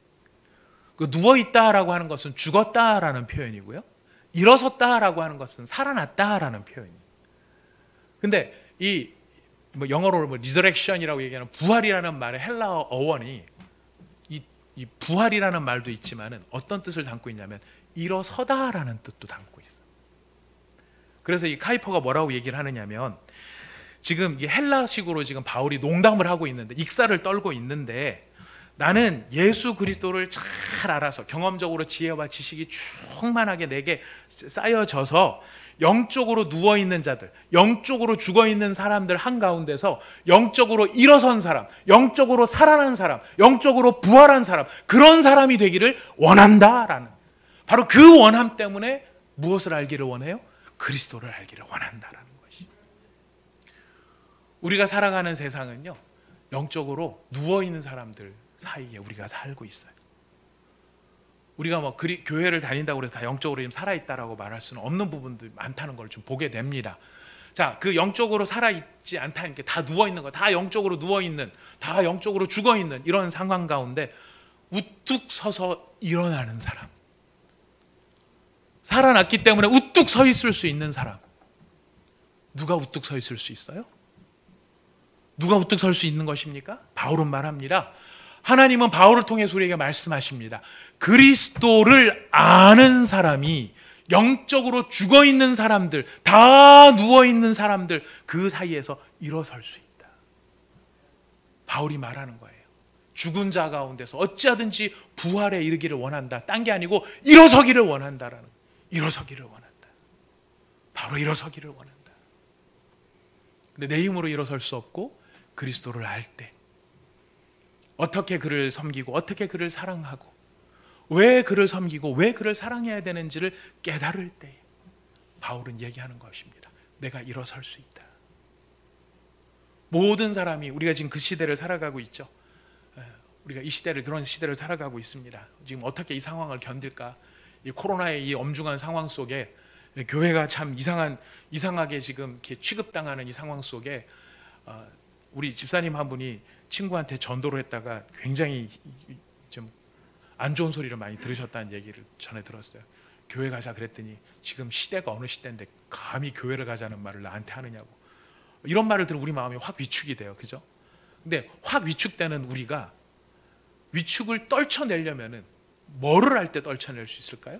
[SPEAKER 1] 그 누워 있다라고 하는 것은 죽었다라는 표현이고요, 일어섰다라고 하는 것은 살아났다라는 표현이에요. 근데 이 영어로 resurrection이라고 얘기하는 부활이라는 말의 헬라어 어원이 이 부활이라는 말도 있지만은 어떤 뜻을 담고 있냐면 일어서다라는 뜻도 담고 있어요. 그래서 이 카이퍼가 뭐라고 얘기를 하느냐면, 지금 이 헬라식으로 지금 바울이 농담을 하고 있는데, 익사를 떨고 있는데, 나는 예수 그리스도를 잘 알아서 경험적으로 지혜와 지식이 충만하게 내게 쌓여져서 영적으로 누워있는 자들, 영적으로 죽어있는 사람들 한가운데서 영적으로 일어선 사람, 영적으로 살아난 사람, 영적으로 부활한 사람, 그런 사람이 되기를 원한다라는, 바로 그 원함 때문에 무엇을 알기를 원해요? 그리스도를 알기를 원한다라는 것이. 우리가 살아가는 세상은요, 영적으로 누워있는 사람들 사이에 우리가 살고 있어요. 우리가 교회를 다닌다고 해서 다 영적으로 좀 살아있다라고 말할 수는 없는 부분도 많다는 걸 좀 보게 됩니다. 자, 그 영적으로 살아있지 않다는 게 다 누워있는 거, 다 영적으로 누워있는, 다 영적으로 죽어있는 이런 상황 가운데 우뚝 서서 일어나는 사람, 살아났기 때문에 우뚝 서 있을 수 있는 사람, 누가 우뚝 서 있을 수 있어요? 누가 우뚝 설 수 있는 것입니까? 바울은 말합니다. 하나님은 바울을 통해서 우리에게 말씀하십니다. 그리스도를 아는 사람이 영적으로 죽어있는 사람들, 다 누워있는 사람들 그 사이에서 일어설 수 있다. 바울이 말하는 거예요. 죽은 자 가운데서 어찌하든지 부활에 이르기를 원한다. 딴 게 아니고 일어서기를 원한다라는, 일어서기를 원한다. 바로 일어서기를 원한다. 근데 내 힘으로 일어설 수 없고 그리스도를 알 때, 어떻게 그를 섬기고 어떻게 그를 사랑하고 왜 그를 섬기고 왜 그를 사랑해야 되는지를 깨달을 때 바울은 얘기하는 것입니다. 내가 일어설 수 있다. 모든 사람이, 우리가 지금 그 시대를 살아가고 있죠. 우리가 이 시대를, 그런 시대를 살아가고 있습니다. 지금 어떻게 이 상황을 견딜까? 이 코로나의 이 엄중한 상황 속에 교회가 참 이상하게 지금 이렇게 취급당하는 이 상황 속에 우리 집사님 한 분이 친구한테 전도를 했다가 굉장히 좀 안 좋은 소리를 많이 들으셨다는 얘기를 전에 들었어요. 교회 가자 그랬더니 지금 시대가 어느 시대인데 감히 교회를 가자는 말을 나한테 하느냐고. 이런 말을 들으면 우리 마음이 확 위축이 돼요. 그죠? 근데 확 위축되는 우리가 위축을 떨쳐내려면은 뭐를 할 때 떨쳐낼 수 있을까요?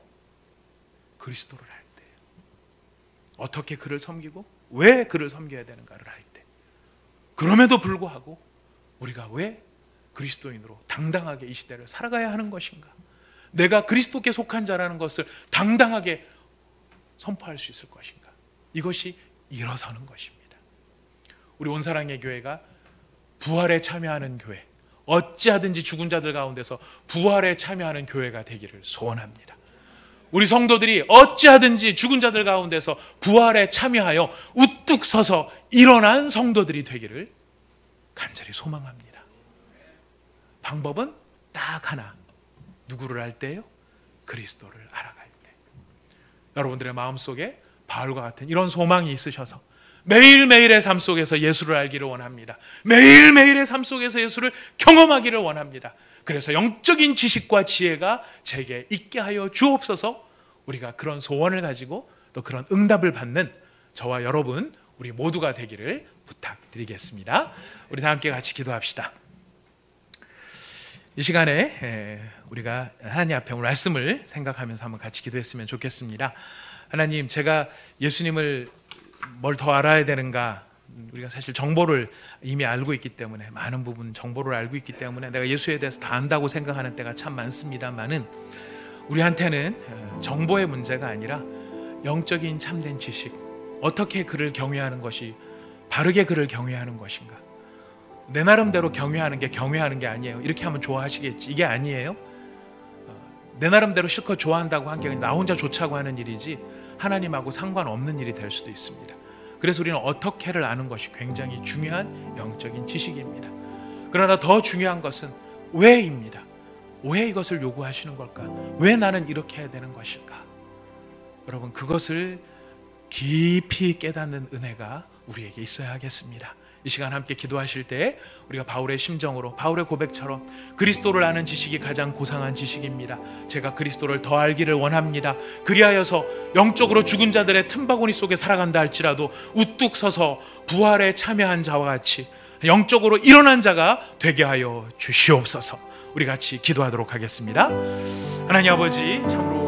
[SPEAKER 1] 그리스도를 할 때. 어떻게 그를 섬기고 왜 그를 섬겨야 되는가를 할 때. 그럼에도 불구하고 우리가 왜 그리스도인으로 당당하게 이 시대를 살아가야 하는 것인가? 내가 그리스도께 속한 자라는 것을 당당하게 선포할 수 있을 것인가? 이것이 일어서는 것입니다. 우리 온사랑의 교회가 부활에 참여하는 교회, 어찌하든지 죽은 자들 가운데서 부활에 참여하는 교회가 되기를 소원합니다. 우리 성도들이 어찌하든지 죽은 자들 가운데서 부활에 참여하여 우뚝 서서 일어난 성도들이 되기를 간절히 소망합니다. 방법은 딱 하나. 누구를 알 때요? 그리스도를 알아갈 때. 여러분들의 마음속에 바울과 같은 이런 소망이 있으셔서 매일매일의 삶 속에서 예수를 알기를 원합니다. 매일매일의 삶 속에서 예수를 경험하기를 원합니다. 그래서 영적인 지식과 지혜가 제게 있게 하여 주옵소서. 우리가 그런 소원을 가지고 또 그런 응답을 받는 저와 여러분, 우리 모두가 되기를 부탁드리겠습니다. 우리 다 함께 같이 기도합시다. 이 시간에 우리가 하나님 앞에 오늘 말씀을 생각하면서 한번 같이 기도했으면 좋겠습니다. 하나님, 제가 예수님을 뭘 더 알아야 되는가? 우리가 사실 정보를 이미 알고 있기 때문에, 많은 부분 정보를 알고 있기 때문에 내가 예수에 대해서 다 안다고 생각하는 때가 참 많습니다만은, 우리한테는 정보의 문제가 아니라 영적인 참된 지식, 어떻게 그를 경외하는 것이, 바르게 그를 경외하는 것인가. 내 나름대로 경외하는 게 아니에요. 이렇게 하면 좋아하시겠지, 이게 아니에요. 내 나름대로 실컷 좋아한다고 한 게 나 혼자 좋자고 하는 일이지 하나님하고 상관없는 일이 될 수도 있습니다. 그래서 우리는 어떻게를 아는 것이 굉장히 중요한 영적인 지식입니다. 그러나 더 중요한 것은 왜입니다. 왜 이것을 요구하시는 걸까? 왜 나는 이렇게 해야 되는 것일까? 여러분, 그것을 깊이 깨닫는 은혜가 우리에게 있어야 하겠습니다. 이 시간 함께 기도하실 때 우리가 바울의 심정으로, 바울의 고백처럼 그리스도를 아는 지식이 가장 고상한 지식입니다. 제가 그리스도를 더 알기를 원합니다. 그리하여서 영적으로 죽은 자들의 틈바구니 속에 살아간다 할지라도 우뚝 서서 부활에 참여한 자와 같이 영적으로 일어난 자가 되게 하여 주시옵소서. 우리 같이 기도하도록 하겠습니다. 하나님 아버지, 참으로